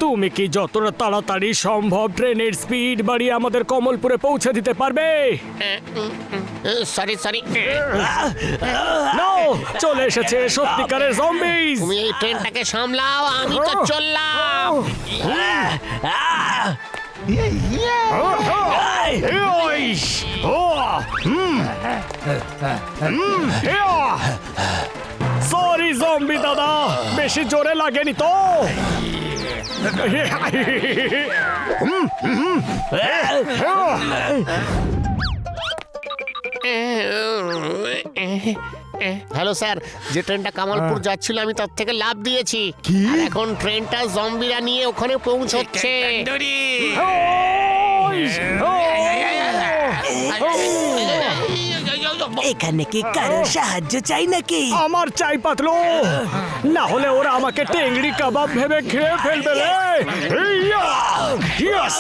তুমি কি যতটা তাড়াতাড়ি সম্ভব ট্রেনের স্পিড বাড়িয়ে আমাদের কমলপুরে পৌঁছে দিতে পারবে? Sorry sorry. নো, চলে এসেছে সত্যিকারের জম্বিস। তুমি এই ট্রেনটাকে সামলাও, আমি তো চললাম। সরি জম্বি দাদা, বেশি জোরে লাগেনি তো? হ্যালো স্যার, যে ট্রেনটা কামালপুর যাচ্ছিল আমি তার থেকে লাফ দিয়েছি। আর এখন ট্রেনটা জম্বিরা নিয়ে ওখানে পৌঁছচ্ছে। এখানে কি কারো সাহায্য চাই নাকি? আমার চাই পাতলু, না হলে ওরা আমাকে টেংরি কাবাব ভেবে খেয়ে ফেলবে রে। ইয়েস।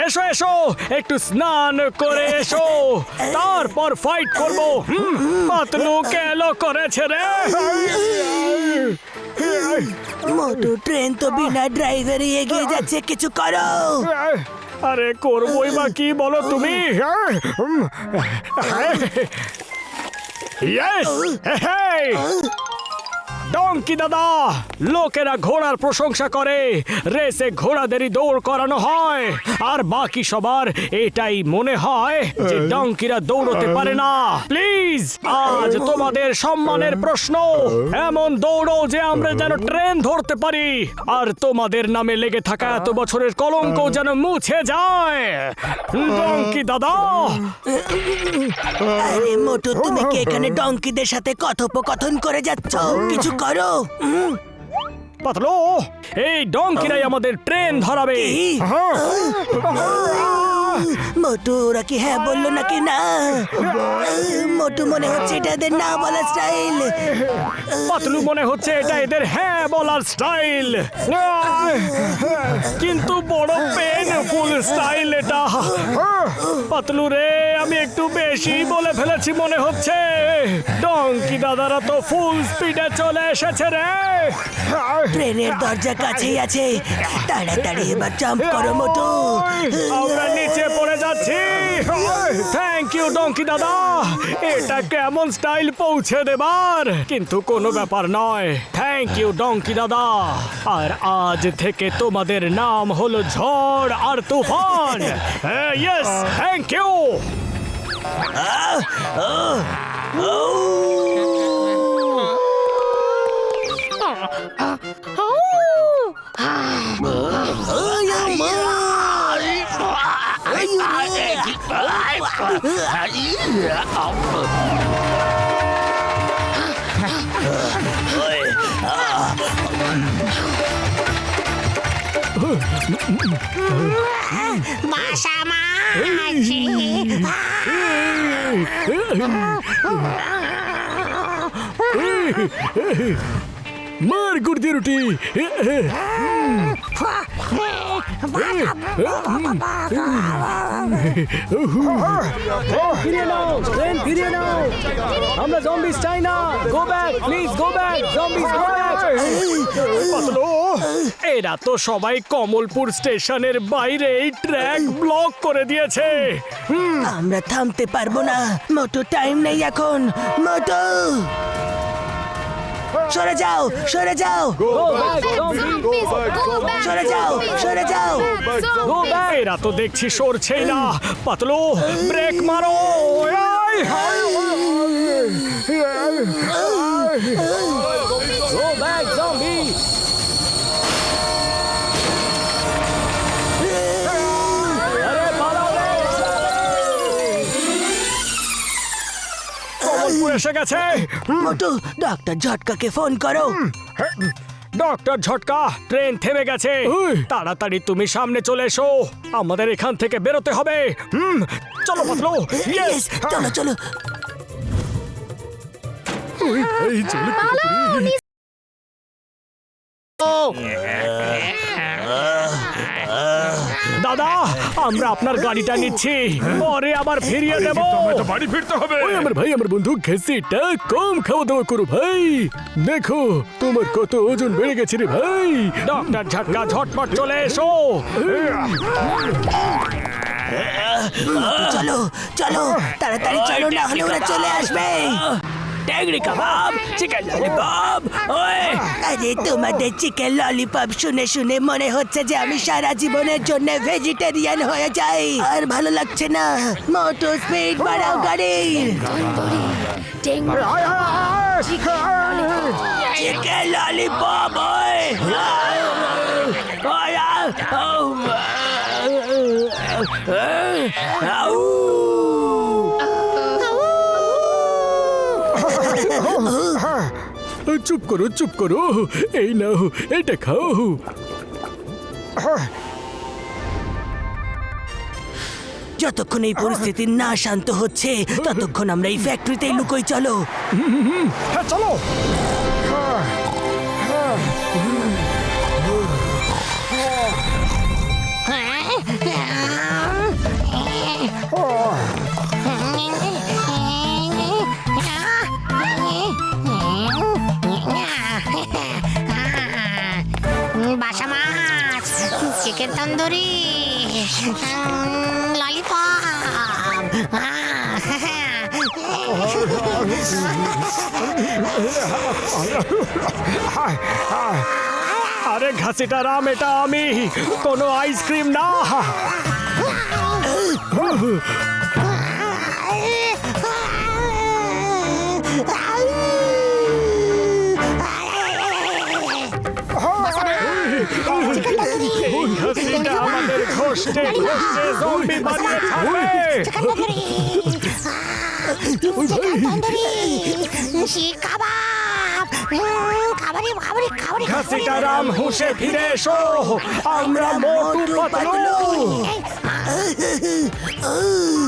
এসো এসো, একটু স্নান করে এসো, তারপর ফাইট করবো। পাতলু কেলো করেছে রে। মোটু ট্রেন তো বিনা ড্রাইভারে এগিয়ে যাচ্ছে, কিছু করো। আরে করবোই বা কি বলো তুমি? ইয়েস, ডঙ্কি দাদা, লোকেরা ঘোড়ার প্রশংসা করে, রেসে ঘোড়াদেরই দৌড় করানো হয়, আর বাকি সবার এটাই মনে হয় যে ডঙ্কিরা দৌড়তে পারে না। প্লিজ, আজ তোমাদের সম্মানের প্রশ্ন, এমন দৌড়ো যে আমরা যেন ট্রেন ধরতে পারি, আর তোমাদের নামে লেগে থাকা এত বছরের কলঙ্ক যেন মুছে যায়। ডঙ্কি দাদা। আরে মোটু, তুমি কি এখানে ডঙ্কিদের সাথে কথোপকথন করে যাচ্ছ? কিছু করো। পাতলু, এই ডঙ্কিরাই আমাদের ট্রেন ধরাবে। কি? হ্যাঁ। মোটু, ওরা কি হ্যাঁ বললো নাকি না? মোটু, মনে হচ্ছে এটা এদের না বলা স্টাইল। পাতলু, মনে হচ্ছে এটা এদের হ্যাঁ বলার স্টাইল, কিন্তু বড় পেনফুল স্টাইল এটা। পাতলু রে, আমি একটু বেশি বলে ফেলেছি মনে হচ্ছে। ডঙ্কি দাদারা তো ফুল স্পিডে চলে এসেছে রে। ট্রেনের দরজা কাছেই আছে, তাড়াতাড়ি এবার জাম্প করো মোটু। আমরা নিচে পড়ে যাচ্ছি। থ্যাংক ইউ ডঙ্কি দাদা, এটা কেমন স্টাইল পৌঁছে দেবার, কিন্তু কোনো ব্যাপার নয়। থ্যাংক ইউ ডঙ্কি দাদা। আর আজ থেকে তোমাদের নাম হলো ঝড় আর তুফান। Yes, thank you. বাসা মাছি। মার গুড় দিয়ে রুটি। ফিরিয়ে নাও, ট্রেন ফিরিয়ে নাও। আমরা জম্বিস চাই না। Go back, please go back, zombies go back. Patlu, এরা তো সবাই কমলপুর স্টেশনের বাইরে এই ট্র্যাক ব্লক করে দিয়েছে। আমরা থামতে পারবো না মোটু, টাইম নেই এখন। মোটু, সরে যাও, সরে যাও, সরে যাও, সরে যাও। এরা তো দেখছি সরছেই না। পাতলু, ব্রেক মারো। Go back, zombie! আরে পালাও রে! কমলপুর এসে গেছে। মোটু, ডক্টর ঝটকাকে ফোন করো। ডক্টর ঝটকা, ট্রেন থেমে গেছে। তাড়াতাড়ি তুমি সামনে চলে এসো, আমাদের এখান থেকে বেরোতে হবে। চলো পাতলু। Yes, চলো চলো। এই চলো পুরোপুরি। দাদা, আমরা আপনার গাড়িটা নিচ্ছি, পরে আবার ফিরিয়ে দেব। বাড়ি ফিরতে হবে। ওই আমার ভাই, আমার বন্ধু, ঘেঁষিটা কম খাওয়া দাওয়া করো ভাই। দেখো তোমার কত ওজন বেড়ে গেছে রে ভাই। ডক্টর ঝটকা, ঝটপট চলে এসো। চলো চলো, তাড়াতাড়ি চলো, না হলে ওরা চলে আসবে। ট্যাংরি কাবাব, চিকেন ললিপপ। আরে তোমাদের চিকেন ললিপপ শুনে শুনে মনে হচ্ছে যে আমি সারা জীবনের জন্য ভেজিটেরিয়ান হয়ে যাই। আর ভালো লাগছে না। মোটু, স্পিড বাড়াও গাড়ির। Chicken lollipop. চুপ করো, চুপ করো। এই নাও, এটা খাও। যতক্ষণ এই পরিস্থিতি না শান্ত হচ্ছে ততক্ষণ আমরা এই ফ্যাক্টরিতেই লুকোই। চলো। হ্যাঁ, চলো। তন্দুরি আরে ঘাসিটা রাম, এটা আমি, কোনো আইসক্রিম না। ঘাসিটা আমাদের ঘষতে ঘষতে জম্বি বানিয়ে খাবে। ঘাসিটা রাম, হুঁশে ফিরে এসো, আমরা মোটু পাতলু।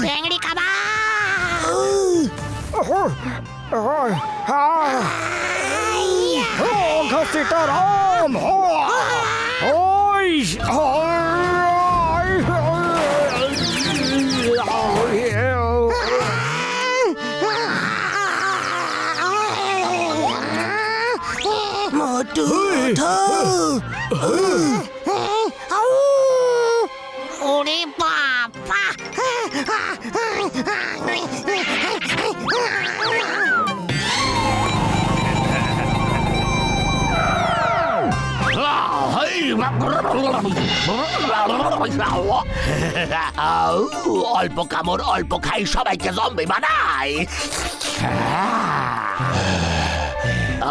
চিংড়ি কাবাব। ঘাসিটা রাম, ওই মোটু ওঠো। ওরে বাবা! অল্প কামড় অল্প খাই, সবাইকে জম্বি বানাই।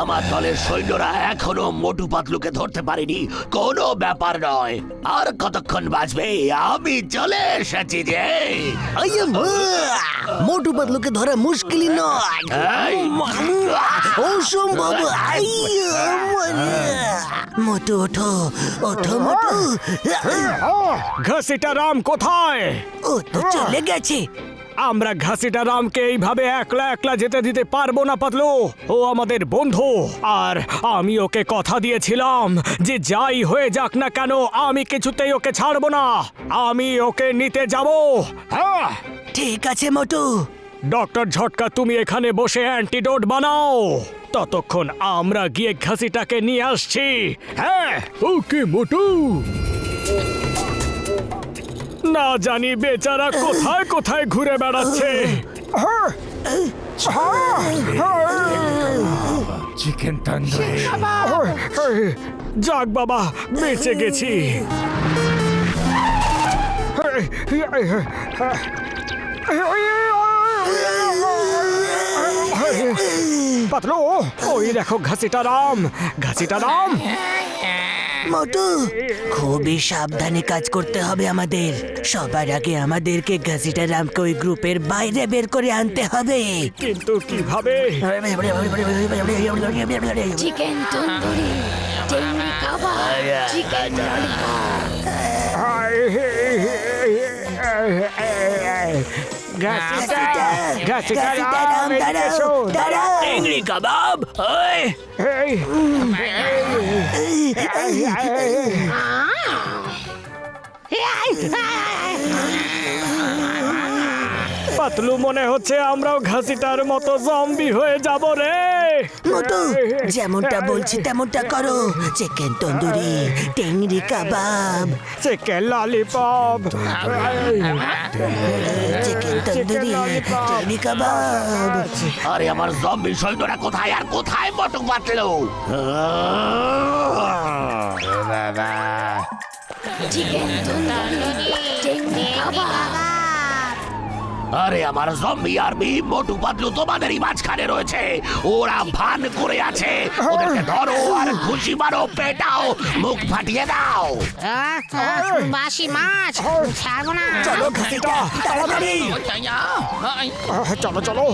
আমার দলের সৈন্যরা এখনো মোটু পাতলুকে ধরতে পারেনি, কোনো ব্যাপার নয়। আর কতক্ষণ বাঁচবে, আমি চলে এসেছি যে। মোটু পাতলুকে ধরা মুশকিলই নয়, এই, অসম্ভব। মোটু ওঠো, ওঠো মোটু। ঘাসিটা রাম কোথায়? ও তো চলে গেছে। আমরা ঘাসিটা রামকে এইভাবে একলা একলা যেতে দিতে পারবো না পাতলু, ও আমাদের বন্ধু। আর আমি ওকে কথা দিয়েছিলাম যে যাই হয়ে যাক না কেন আমি কিছুতেই ওকে ছাড়বো না, আমি ওকে নিতে যাব। হ্যাঁ, ঠিক আছে মোটু। ডক্টর ঝটকা, তুমি এখানে বসে অ্যান্টিডোট বানাও, ততক্ষণ আমরা গিয়ে ঘাসিটাকে নিয়ে আসছি। হ্যাঁ, ওকে মোটু। না জানি বেচারা কোথায় কোথায় ঘুরে বেড়াচ্ছে। চিকেন তন্দুরি। যাক বাবা, বেঁচে গেছি। পাতলু, ওই দেখো ঘাসিটা রাম, ঘাসিটা রাম। মোটু, খুবই সাবধানে কাজ করতে হবে আমাদের। সবার আগে আমাদেরকে ঘাসিটা রামকে ওই গ্রুপের বাইরে বের করে আনতে হবে। কিন্তু কিভাবে? চিকেন তন্দুরি, চিংড়ি কাবাব, চিকেন ঘাসিটা, ঘাসিটা রাম, এদিকে এসো। চিংড়ি কাবাব। এই, পাতলু, মনে হচ্ছে আমরাও ঘাসিটার মতো জম্বি হয়ে যাব রে। মোটু, যেমনটা বলছি তেমনটা করো। Chicken tandoori, টেংরি kebab, chicken lollipop, chicken tandoori, টেংরি কাবাব। আরে আমার জম্বি সৈন্যরা কোথায়, আর কোথায় মোটু পাতলু? চিকেন তন্দুরি, চিংড়ি কাবাব। আরে আমার জম্বি আর্মি, মোটু পাতলু তোমাদেরই মাঝখানে রয়েছে। ওরা ভান করে আছে, ওদেরকে ধরো আর খুশি মারো, পেটাও, মুখ ফাটিয়ে দাও। বাসি মাছ ছাড়বো না। চলো ঘাসিটা, তাড়াতাড়ি চলো চলো।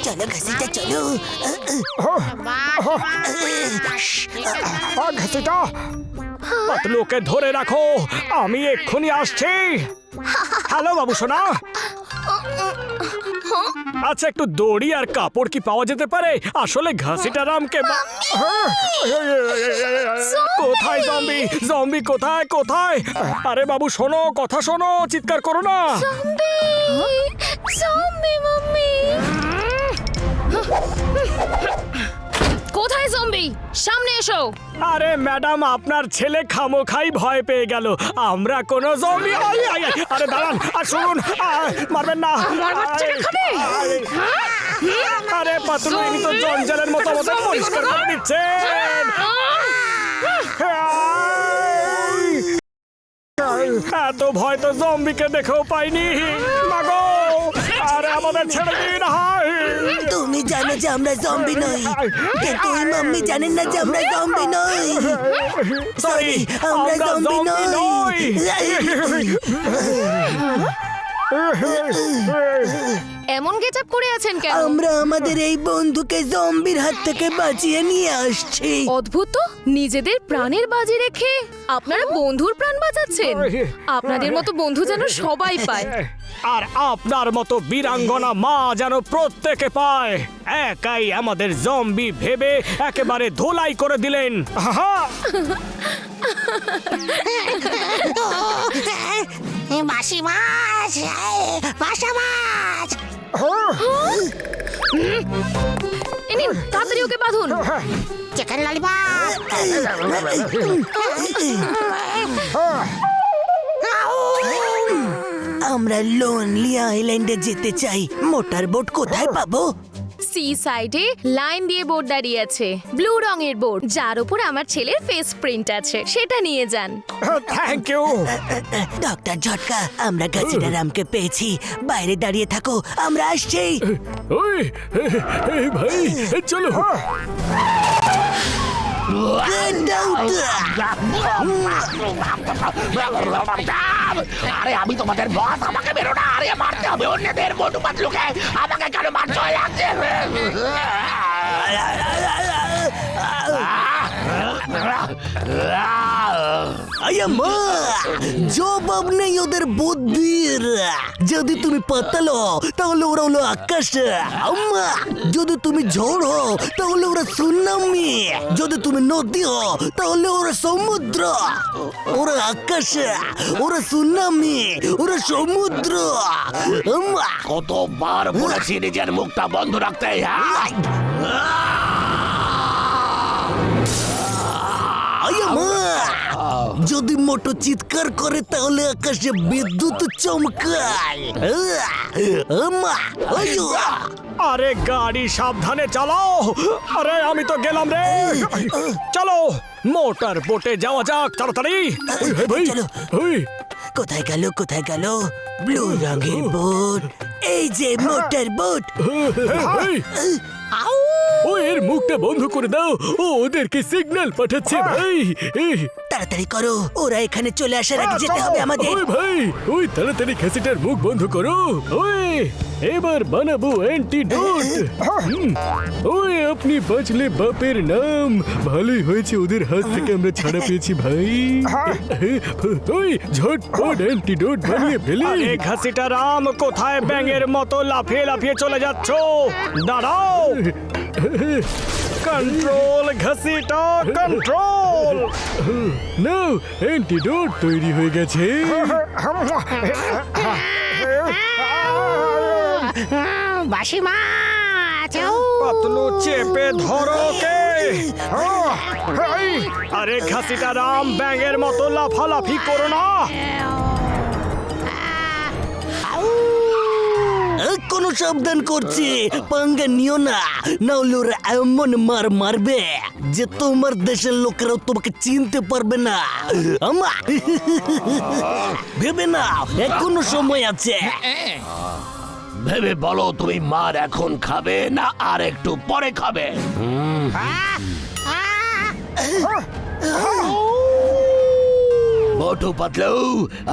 চলো ঘাসিটা, চলো। ঘাসিটা, পাতলুকে ধরে রাখো, আমি এক্ষুনি আসছি। হ্যালো বাবু সোনা। আচ্ছা, একটু দড়ি আর কাপড় কি পাওয়া যেতে পারে? আসলে ঘাসিটা রামকে কোথায় জম্বি, জম্বি কোথায় কোথায়? আরে বাবু শোনো, কথা শোনো, চিৎকার করো না। Zombie mummy. কোথায় জম্বি? সামনে এসো। আরে ম্যাডাম, আপনার ছেলে খামোখাই ভয় পেয়ে গেল। আমরা কোনো জম্বি। আরে দাঁড়ান, আর শুনুন, মারবেন না। আমার বাচ্চাকে খাবে? আরে পাতলু, ইনি তো জঞ্জালের মতো পরিষ্কার করে দিচ্ছেন। এত ভয় তো জম্বিকে দেখেও পাইনি। মাগো, আরে আমাদের ছেড়ে দিন। তুমি জানো যে আমরা জম্বি নই, কিন্তু ওই মাম্মি জানেন না যে আমরা জম্বি নই। সরি, আমরা জম্বি নই। এমন গেটআপ করে আছেন কেন? আমরা আমাদের এই বন্ধুকে জম্বির হাত থেকে বাঁচিয়ে নিয়ে আসছি। অদ্ভুত তো, নিজেদের প্রাণের বাজি রেখে আপনারা বন্ধুর প্রাণ বাঁচাচ্ছেন। আপনাদের মতো বন্ধু যেন সবাই পায়। আর আপনার মতো বীরাঙ্গনা মা যেন প্রত্যেকে পায়। একাই আমাদের জম্বি ভেবে একেবারে ধোলাই করে দিলেন। বাসি মাছ, বাসা মাছ। নিন, তাড়াতাড়ি ওকে বাঁধুন। Chicken lollipop. আমরা লোনলি আইল্যান্ডে যেতে চাই। মোটর বোট কোথায় পাবো? সি সাইডে লাইন দিয়ে বোর্ড দাঁড়িয়ে আছে, ব্লু রঙের বোর্ড, যার উপর আমার ছেলের ফেস প্রিন্ট আছে। সেটা নিয়ে যান। Thank you. ডক্টর ঝটকা, আমরা গাছিরামকে পেয়েছি। বাইরে দাঁড়িয়ে থাকো, আমরা আসছি। ওই ভাই, চলো। আরে আমি তোমাদের বস, আমাকে বেরো না। আরে মারতে হবে অন্যদের। মোটু পাতলুকে আমাকে কেন মারছো? লাগছে। জবাব নেই ওদের বুদ্ধির। যদি তুমি পাতালো তাহলে ওরা হলো আকাশ। আম্মা, যদি তুমি ঝড় হও তাহলে ওরা সুনামি। যদি তুমি নদী হও তাহলে ওরা সমুদ্র। ওরা আকাশ, ওরা সুনামি, ওরা সমুদ্র। আম্মা, কতবার বলেছি নিজের মুখটা বন্ধ রাখতে। যদি মোটর চিৎকার করে তাহলে আকাশে বিদ্যুৎ চমকায়। আরে গাড়ি সাবধানে চালাও। আরে আমি তো গেলাম রে। চলো মোটর বোটে যাওয়া যাক তাড়াতাড়ি। ভাই, চলো। ওই কোথায় গেল, কোথায় গেল ব্লু রঙের বোট? এই যে মোটর বোট। ভাই, ও এর মুখটা বন্ধ করে দাও। ও ওদেরকে সিগন্যাল পাঠাচ্ছে ভাই। তাড়াতাড়ি করো, ওরা এখানে চলে আসার আগে যেতে হবে আমাদের। ওই ভাই, ওই তাড়াতাড়ি খাসিটার মুখ বন্ধ করো। ওই এবার বানাবো অ্যান্টিডোট। ওই আপনি বাঁচলে বাপের নাম। ভালোই হয়েছে ওদের হাত থেকে আমরা ছাড়া পেয়েছি ভাই। ওই ঝটপট অ্যান্টিডোট বানিয়ে ফেলি। আরে ঘাসিটা রাম, কোথায় ব্যাঙের মতো লাফিয়ে লাফিয়ে চলে যাচ্ছ? দাঁড়াও। কন্ট্রোল ঘাসিটা, কন্ট্রোল। নাও, অ্যান্টিডোট তৈরি হয়ে গেছে। বাসি মাছ। পাতলু চেপে ধরো কে। আরে ঘাসিটা রাম, ব্যাঙের মতো লাফালাফি করো না। কোন সাবধান করছি, পাঙ্গা নিও না, নাহলে ওরা এমন মারবে যে তোমার দেশের লোকেরাও তোমাকে চিনতে পারবে না। আমা, ভেবে না, এখনো সময় আছে। ভেবে বলো, তুমি মার এখন খাবে না আর একটু পরে খাবে? মোটু পাতলু,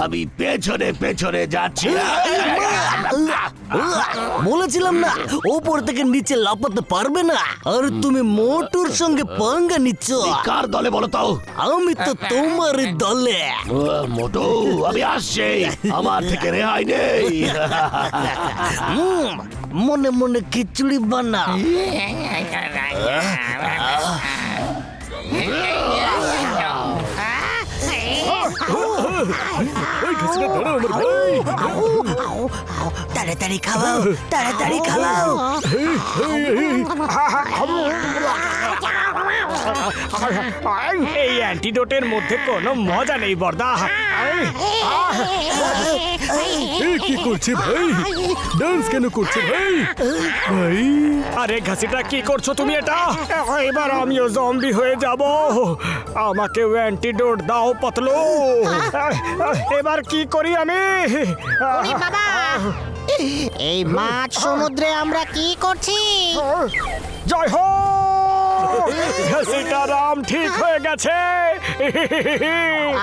আমি পেছনে পেছনে যাচ্ছি। বলেছিলাম না, ওপর থেকে নিচে লাফাতে পারবে না। আর তুমি মোটুর সঙ্গে পাঙ্গা নিচ্ছ। কার দলে বলো তো? আমি তো তোমার দলে। মোটু, আমি আসছি, আমার থেকে রেহাই নেই। মনে মনে খিচুড়ি বানা। ওই ঘাসটা দাঁড়াও আমার ভাই। তাড়াতাড়ি খাওয়াও, তাড়াতাড়ি খাওয়াও। এই অ্যান্টিডোটের মধ্যে কোনো মজা নেই বর্দা। এ কি করছে ভাই? ডান্স কেন করছে ভাই? ভাই আরে ঘাসিটা কি করছো তুমি এটা? এবার আমিও জম্বি হয়ে যাব। আমাকে অ্যান্টিডোট দাও পাতলু। এবার কি করি আমি? ওরে বাবা, এই মাছ সমুদ্রে আমরা কি করছি? জয় হো, ঘাসিটা রাম ঠিক হয়ে গেছে।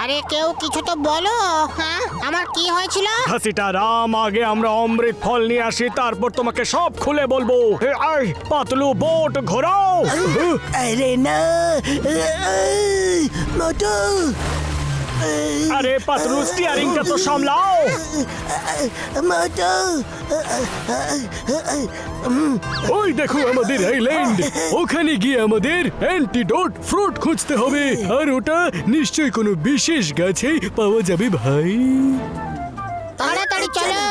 আরে কেউ কিছু তো বলো। হ্যাঁ, আমার কি হয়েছিল? ঘাসিটা রাম, আগে আমরা অমৃত ফল নিয়ে আসি, তারপর তোমাকে সব খুলে বলবো। আয় পাতলু, বোট ঘোরাও। আরে না, মোটু। আরে পাতলু, স্টিয়ারিংটা তো সামলাও। মোটু, ওই দেখো আমাদের আইল্যান্ড। ওখানে গিয়ে আমাদের অ্যান্টিডোট ফ্রুট খুঁজতে হবে, আর ওটা নিশ্চয়ই কোনো বিশেষ গাছে পাওয়া যাবে ভাই। তাড়াতাড়ি চলো।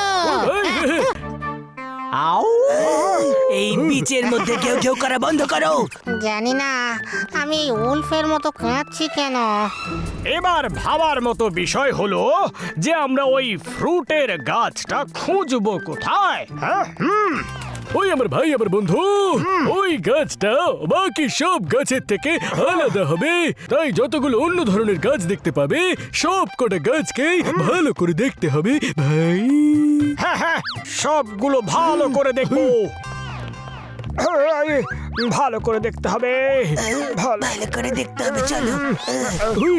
এই বিচের মধ্যে কেউ কেউ করা বন্ধ করো। জানি না আমি এই উলফের মতো কাঁদছি কেন। এবার ভাবার মতো বিষয় হলো যে আমরা ওই ফ্রুটের গাছটা খুঁজবো কোথায়? হ্যাঁ, ওই আমার ভাই, আমার বন্ধু, ওই গাছটা বাকি সব গাছের থেকে আলাদা হবে, তাই যতগুলো অন্য ধরনের গাছ দেখতে পাবে সব কটা গাছকে ভালো করে দেখতে হবে ভাই। হ্যাঁ হ্যাঁ, সবগুলো ভালো করে দেখবো। ভালো করে দেখতে হবে, ভালো ভালো করে দেখতে হবে, চলো। ওই,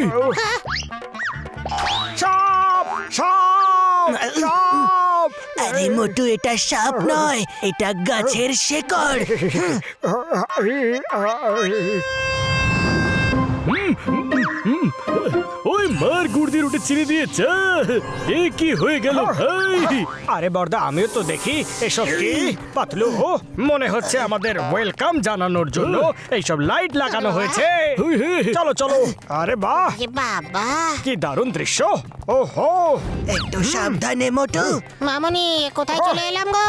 সাপ, সাপ, সাপ। আরে মোটু, এটা সাপ নয়, এটা গাছের শেকড়। ওই মার গুড়দের ওটা চিনে দিয়েছে। এ কি হয়ে গেল ভাই? আরে বর্দা, আমিও তো দেখি এসব কি। পাতলু, মনে হচ্ছে আমাদের ওয়েলকাম জানানোর জন্য এইসব লাইট লাগানো হয়েছে। চলো চলো। আরে বাহ, এ বাবা, কি দারুণ দৃশ্য। ওহো, একটু সাবধানে মোটু। মামনি কোথায় চলে এলাম গো?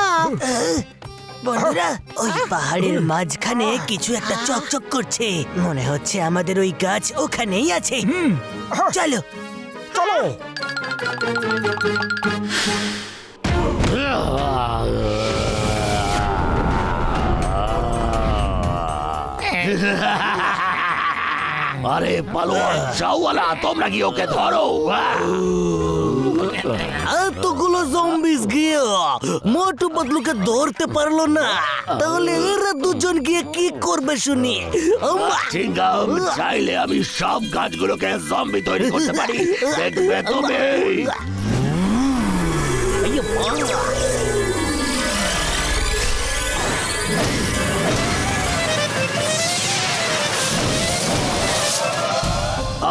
বন্ধুরা, ওই পাহাড়ের মাঝখানে কিছু একটা চকচক করছে। মনে হচ্ছে আমাদের ওই গাছ ওখানেই আছে। চলো। চলো। আরে পালোয়ান চাওয়ালা, তোমরা কি ওকে ধরো? এতগুলো জম্বিস গিয়ে মোটু পাতলুকে ধরতে পারলো না, তাহলে এরা দুজন গিয়ে কি করবে শুনি? চিংগাম, চাইলে আমি সব গাছগুলোকে জম্বি তৈরি করতে পারি, দেখবে তুমি।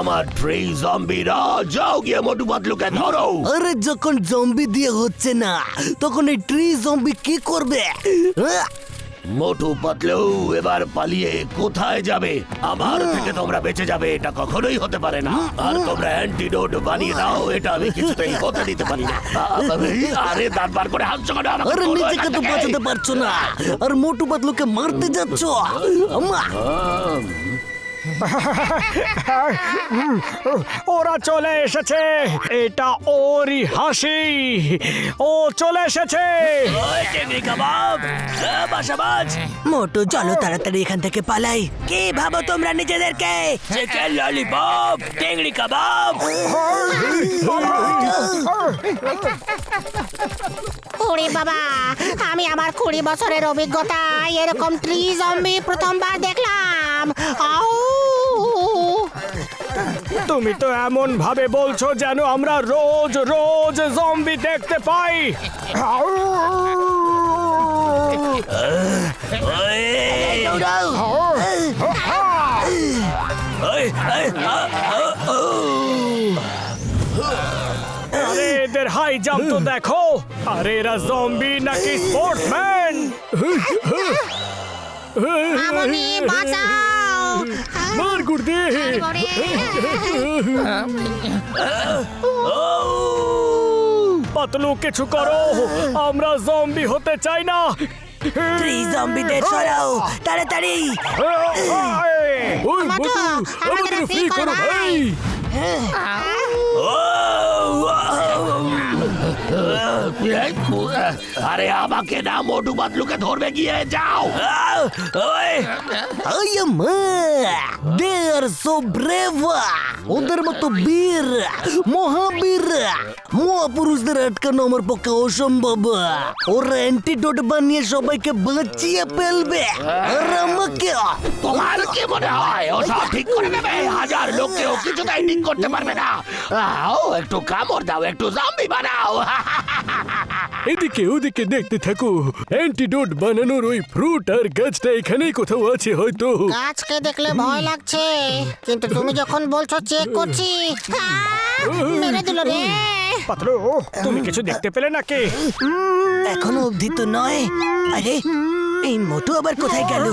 আমার ট্রি জম্বিরা, যাও গিয়ে মোটু পাতলুকে ধরো। আরে যখন জম্বি দিয়ে হচ্ছে না, তখন এই ট্রি জম্বি কি করবে? মোটু পাতলু এবার পালিয়ে কোথায় যাবে? আমার থেকে তোমরা বেঁচে যাবে এটা কখনোই হতে পারে না। আর তোমরা অ্যান্টিডোট বানিয়ে দাও, এটা আমি কিছুতেই হতে দিতে পারি না। আরে দাঁত বার করে হাসছো কেন? আরে নিজেকে তো বাঁচাতে পারছো না, আর মোটু পাতলুকে মারতে যাচ্ছ। ওরা চলে এসেছে, এটা ওরই হাসি। ও চলে এসেছে। মোটু, চলো তাড়াতাড়ি এখান থেকে পালাই। কি ভাবো তোমরা নিজেদেরকে? চিকেন ললিপপ, টেংরি কাবাব। ওরে বাবা, আমি আমার 20 বছরের অভিজ্ঞতায় এরকম ট্রি জম্বি প্রথমবার দেখলাম। আউ! তুমি তো এমন ভাবে বলছো যেন আমরা রোজ রোজ জম্বি দেখতে পাই। আরে এদের হাই জাম্প তো দেখো। আরে এরা জম্বি নাকি স্পোর্টসম্যান? মামনি বাঁচাও! মার গুড়দে। ওরে! ও পাতলু কিছু করো, আমরা জম্বি হতে চাই না। এই জম্বিদের সরাও তাড়াতাড়ি। ওই মোটু, মোটু, আমাদের আমাদের free ফ্রি করো করো ভাই। আরে আমাকে না, মোটু পাতলুকে ধরবে গিয়ে যাও। দে আর সো ব্রেভ, ওদের মতো বীর মহাবীর মহাপুরুষদের আটকানো আমার পক্ষে অসম্ভব। ওরা অ্যান্টিডোট বানিয়ে সবাইকে বাঁচিয়ে ফেলবে আর আমাকে। তোমার কি মনে হয় ও সব ঠিক করে দেবে? হাজার লোককেও কিছুতেই ঠিক করতে পারবে না। ও একটু কামড় দাও, একটু জম্বি বানাও। এদিকে ওদিকে দেখতে থাকো, অ্যান্টিডোট বানানোর ওই ফ্রুট আর গাছটা এখানেই কোথাও আছে হয়তো। গাছকে দেখলে ভয় লাগছে, কিন্তু তুমি যখন বলছো চেক করছি, মেরে দিল রে। পাতলু, তুমি কিছু দেখতে পেলে নাকি? এখনো অবধি তো নয়। আরে এই মোটু আবার কোথায় গেল?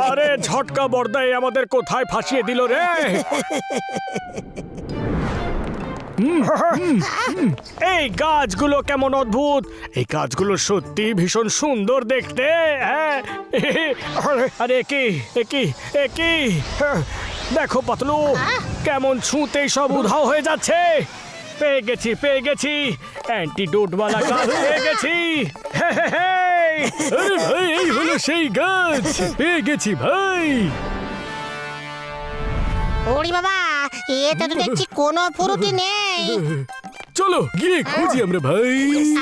আরে ঝটকা বর্দাই আমাদের কোথায় ফাঁসিয়ে দিল রে। এই গাছগুলো কেমন অদ্ভুত, এই গাছগুলো সত্যি ভীষণ সুন্দর দেখতে। হ্যাঁ, আরে কি দেখো পাতলু, কেমন ছুঁতেই সব উধাও হয়ে যাচ্ছে। পেয়ে গেছি অ্যান্টিডোট বালা গাছ পেয়ে গেছি। আরে ভাই, এই হলো সেই গাছ, পেয়ে গেছি ভাই। ওরে বাবা, এতে তো দেখছি কোনো ফুরুটি নেই। চলো গিয়ে খুঁজি আমরা ভাই।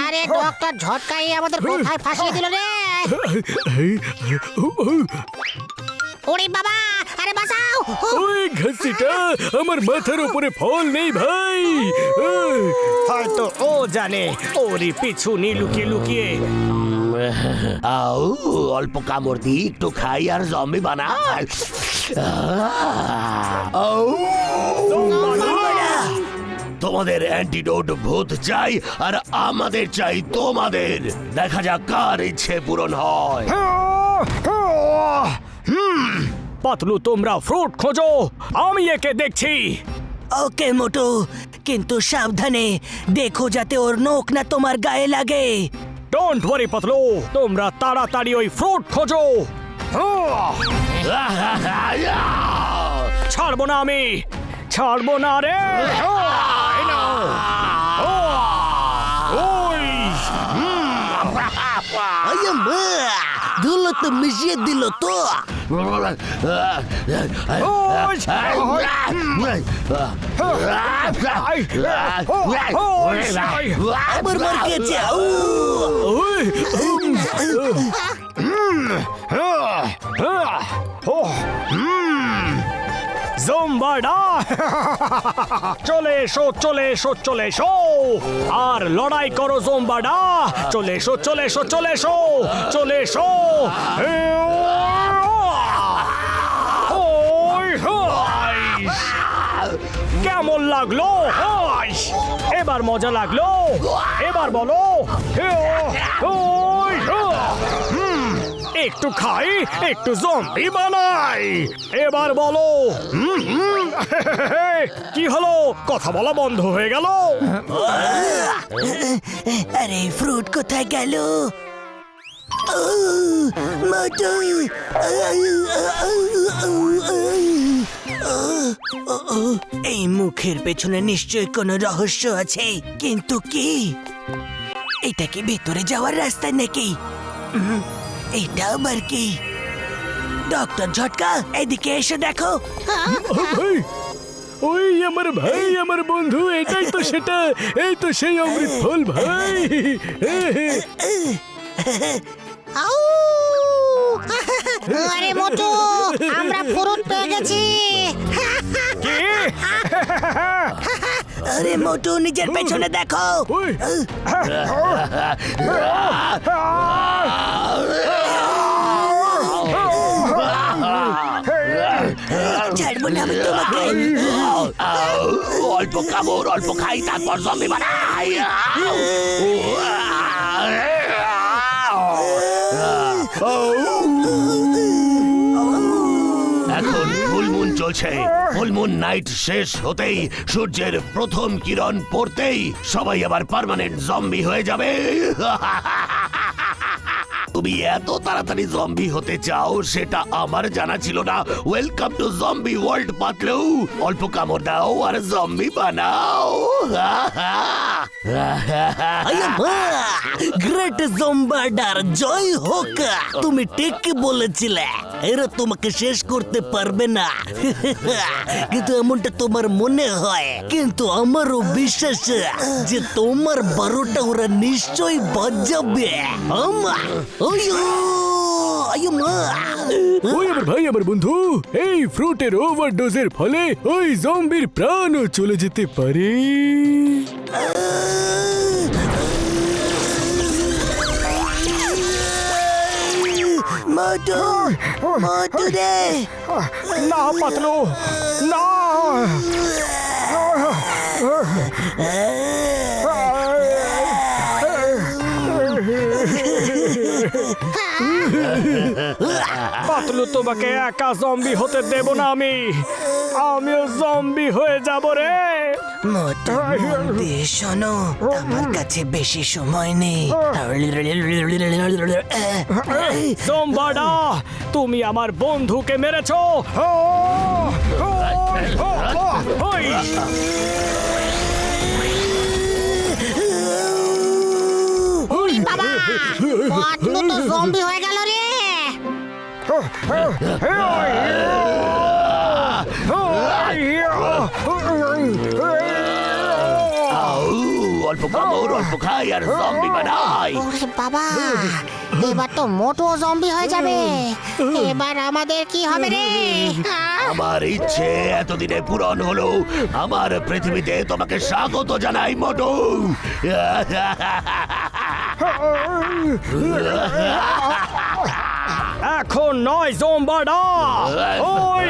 আরে ডক্টর ঝটকাই আমাদের কোথায় ফাঁসিয়ে দিল রে। ওরে বাবা, আরে বাঁচাও। ওই ঘাসিটা আমার মাথার উপরে ফল নেই ভাই। হয়তো ও জানে ওরই পিছু নি লুকিয়ে লুকিয়ে। আউ অল্প কামড় দি, একটু খাই আর জম্বি বানাই। তোমাদের অ্যান্টিডোট ভূত চাই আর আমাদের চাই তোমাদের। দেখা যাক কার ইচ্ছে পূরণ হয়। পাতলু, তোমরা ফ্রুট খোঁজো, আমি একে দেখছি। ওকে মোটু, কিন্তু সাবধানে দেখো যাতে ওর নখ না তোমার গায়ে লাগে। ডোন্ট ওয়ারি পাতলু, তোমরা তাড়াতাড়ি ওই ফ্রুট খোঁজো। ছাড়বো না আমি, ছাড়বো না রে। ধুলো তো মিশিয়ে দিল তো। আবার মার খেয়েছে। জম্বাডা, চলে এসো চলে এসো চলে এসো আর লড়াই করো জম্বাডা। চলে এসো চলে এসো চলে এসো চলে এসো। কেমন লাগলো? এবার মজা লাগলো? এবার বলো। একটু খাই, একটু জম্বি বানাই। এবার বলো। কি হলো, কথা বলা বন্ধ হয়ে গেল? আরে ফ্রুট কোথায় গেল? মোটু, এই মুখের পেছনে নিশ্চয়ই কোনো রহস্য আছে, কিন্তু কি? এটা কি ভেতরে যাওয়ার রাস্তা নাকি? এটা আবার কি? ডক্টর ঝটকা, এদিকে এসে দেখো। ভাই, ওই আমার ভাই, আমার বন্ধু, এটাই তো সেটা, এই তো সেই অমৃত ফল ভাই। আরে মোটু, আমরা ফুরুট পেয়ে গেছি। আরে মোটু, নিজের পেছনে দেখো। ছাড়বো না আমি তোমাকে। অল্প কামড়, অল্প খাই, তারপর জম্বি বানাই। এখন ফুল মুন চলছে। ফুল মুন নাইট শেষ হতেই, সূর্যের প্রথম কিরণ পড়তেই সবাই আবার পার্মানেন্ট জম্বি হয়ে যাবে। তুমি এত তাড়াতাড়ি জম্বি হতে চাও সেটা আমার জানা ছিল না। Welcome to zombie world Patlu. অল্প কামড় দাও আর জম্বি বানাও। গ্রেট জম্বার্ডার জয় হোক। তুমি ঠিকই বলেছিলে, এরা তোমাকে শেষ করতে পারবে না। কিন্তু এমনটা তোমার মনে হয়, কিন্তু আমারও বিশ্বাস যে তোমার 12টা ওরা নিশ্চয়ই বাজাবে। ওই আমার ভাই, আমার বন্ধু, এই ফ্রুটের ওভারডোজের ফলে ওই জম্বির প্রাণও চলে যেতে পারে। মোটু, মোটু রে, না পাতলু, না। পাতলু, তোমাকে একা জম্বি হতে দেব না আমি। আমিও জম্বি হয়ে যাব রে। মোটু মন দিয়ে শোনো, আমার কাছে বেশি সময় নেই। জম্বাডা, তুমি আমার বন্ধুকে মেরেছো। ওই বাবা, পাতলু তো জম্বি হয়ে গেল রে। অল্প কামড়, অল্প খাই আর জম্বি বানাই। ওরে বাবা, এবার তো মোটু জম্বি হয়ে যাবে। এবার আমাদের কি হবে রে? আমার ইচ্ছে এতদিনে পূরণ হলো। আমার পৃথিবীতে তোমাকে স্বাগত জানাই মোটু। এখন নয় জম্বাডা। ওই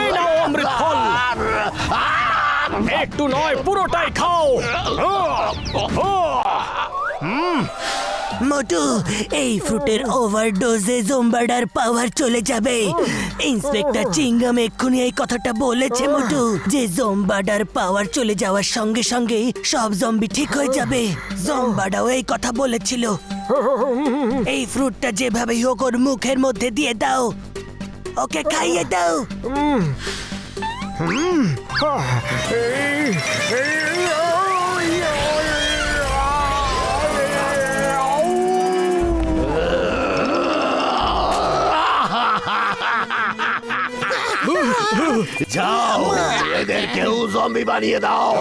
এই নাও অমৃত ফল। একটু নয়, পুরোটাই খাও। মোটু, এই ফ্রুটের ওভারডোজে জম্বার্ডার পাওয়ার চলে যাবে। ইন্সপেক্টর চিংগাম এক্ষুনি এই কথাটা বলেছে মোটু, যে জম্বার্ডার পাওয়ার চলে যাওয়ার সঙ্গে সঙ্গেই সব জম্বি ঠিক হয়ে যাবে। জম্বার্ডাও এই কথা বলেছিল। এই ফ্রুটটা যেভাবেই হোক ওর মুখের মধ্যে দিয়ে দাও, ওকে খাইয়ে দাও। যাও, এদেরকেও জম্বি বানিয়ে দাও।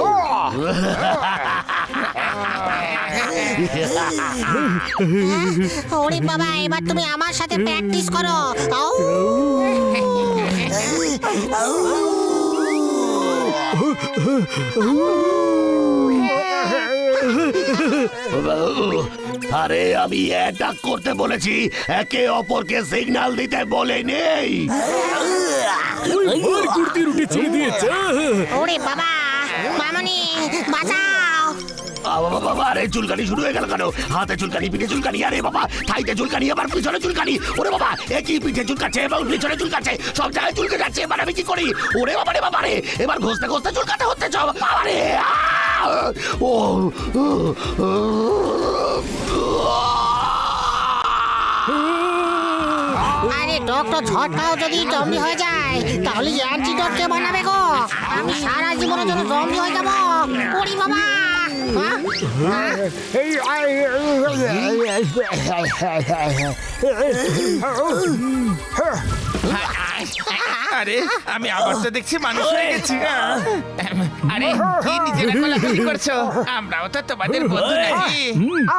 ওরে বাবা, এবার তুমি আমার সাথে প্র্যাকটিস করো। আউ। আরে আমি অ্যাটাক করতে বলেছি, একে অপরকে সিগন্যাল দিতে বলে নেই। কুর্তি রুটি ছেড়ে দিয়েছে। ওরে বাবা, মামনি বাঁচাও। বাবা, আরে চুলকানি শুরু হয়ে গেল কেন? হাতে চুলকানি, পিঠে চুলকানি, আরে বাবা থাইতে চুলকানি, আবার পিছনে চুলকানি। ওরে বাবা, একই পিঠে চুলকাচ্ছে এবং পিছনে চুলকাচ্ছে, সব জায়গায় চুলকে যাচ্ছে। এবার আমি কি করি? ওরে বাবা রে বাবা রে, এবার ঘষতে ঘষতে চুলকাতে হচ্ছে সব। আরে ও আরে ডক্টর ঝটকাও যদি জম্বি হয়ে যায়, তাহলে অ্যান্টিডোট কে বানাবে গো? আমি সারা জীবনের জন্য জম্বি হয়ে যাব। ওরে বাবা। আরে আমি আবার তো দেখছি মানুষ হয়ে গেছি। আরে কি নিজেরা কোলাকুলি করছো? আমরাও তো তোমাদের বন্ধু নাকি?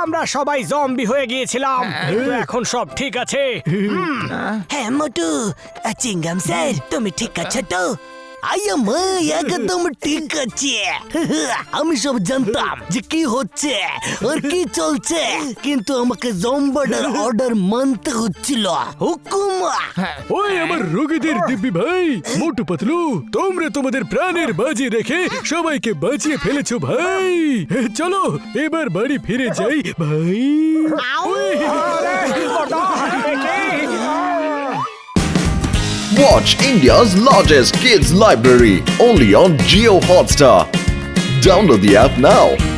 আমরা সবাই জম্বি হয়ে গিয়েছিলাম, কিন্তু এখন সব ঠিক আছে। হ্যাঁ মোটু, চিংগাম স্যার, তুমি ঠিক আছো তো? একদম ঠিক আছে। আমি সব জানতাম যে কি হচ্ছে আর কি চলছে, কিন্তু আমাকে জম্বার্ডার অর্ডার মানতে হচ্ছিল। হুকুম। ওই আমার রোগীদের দিব্যি ভাই, মোটু পাতলু, তোমরা তোমাদের প্রাণের বাজি রেখে সবাইকে বাঁচিয়ে ফেলেছো ভাই। চলো এবার বাড়ি ফিরে যাই ভাই। আউ। Watch India's largest kids library only on Jio Hotstar. Download the app now.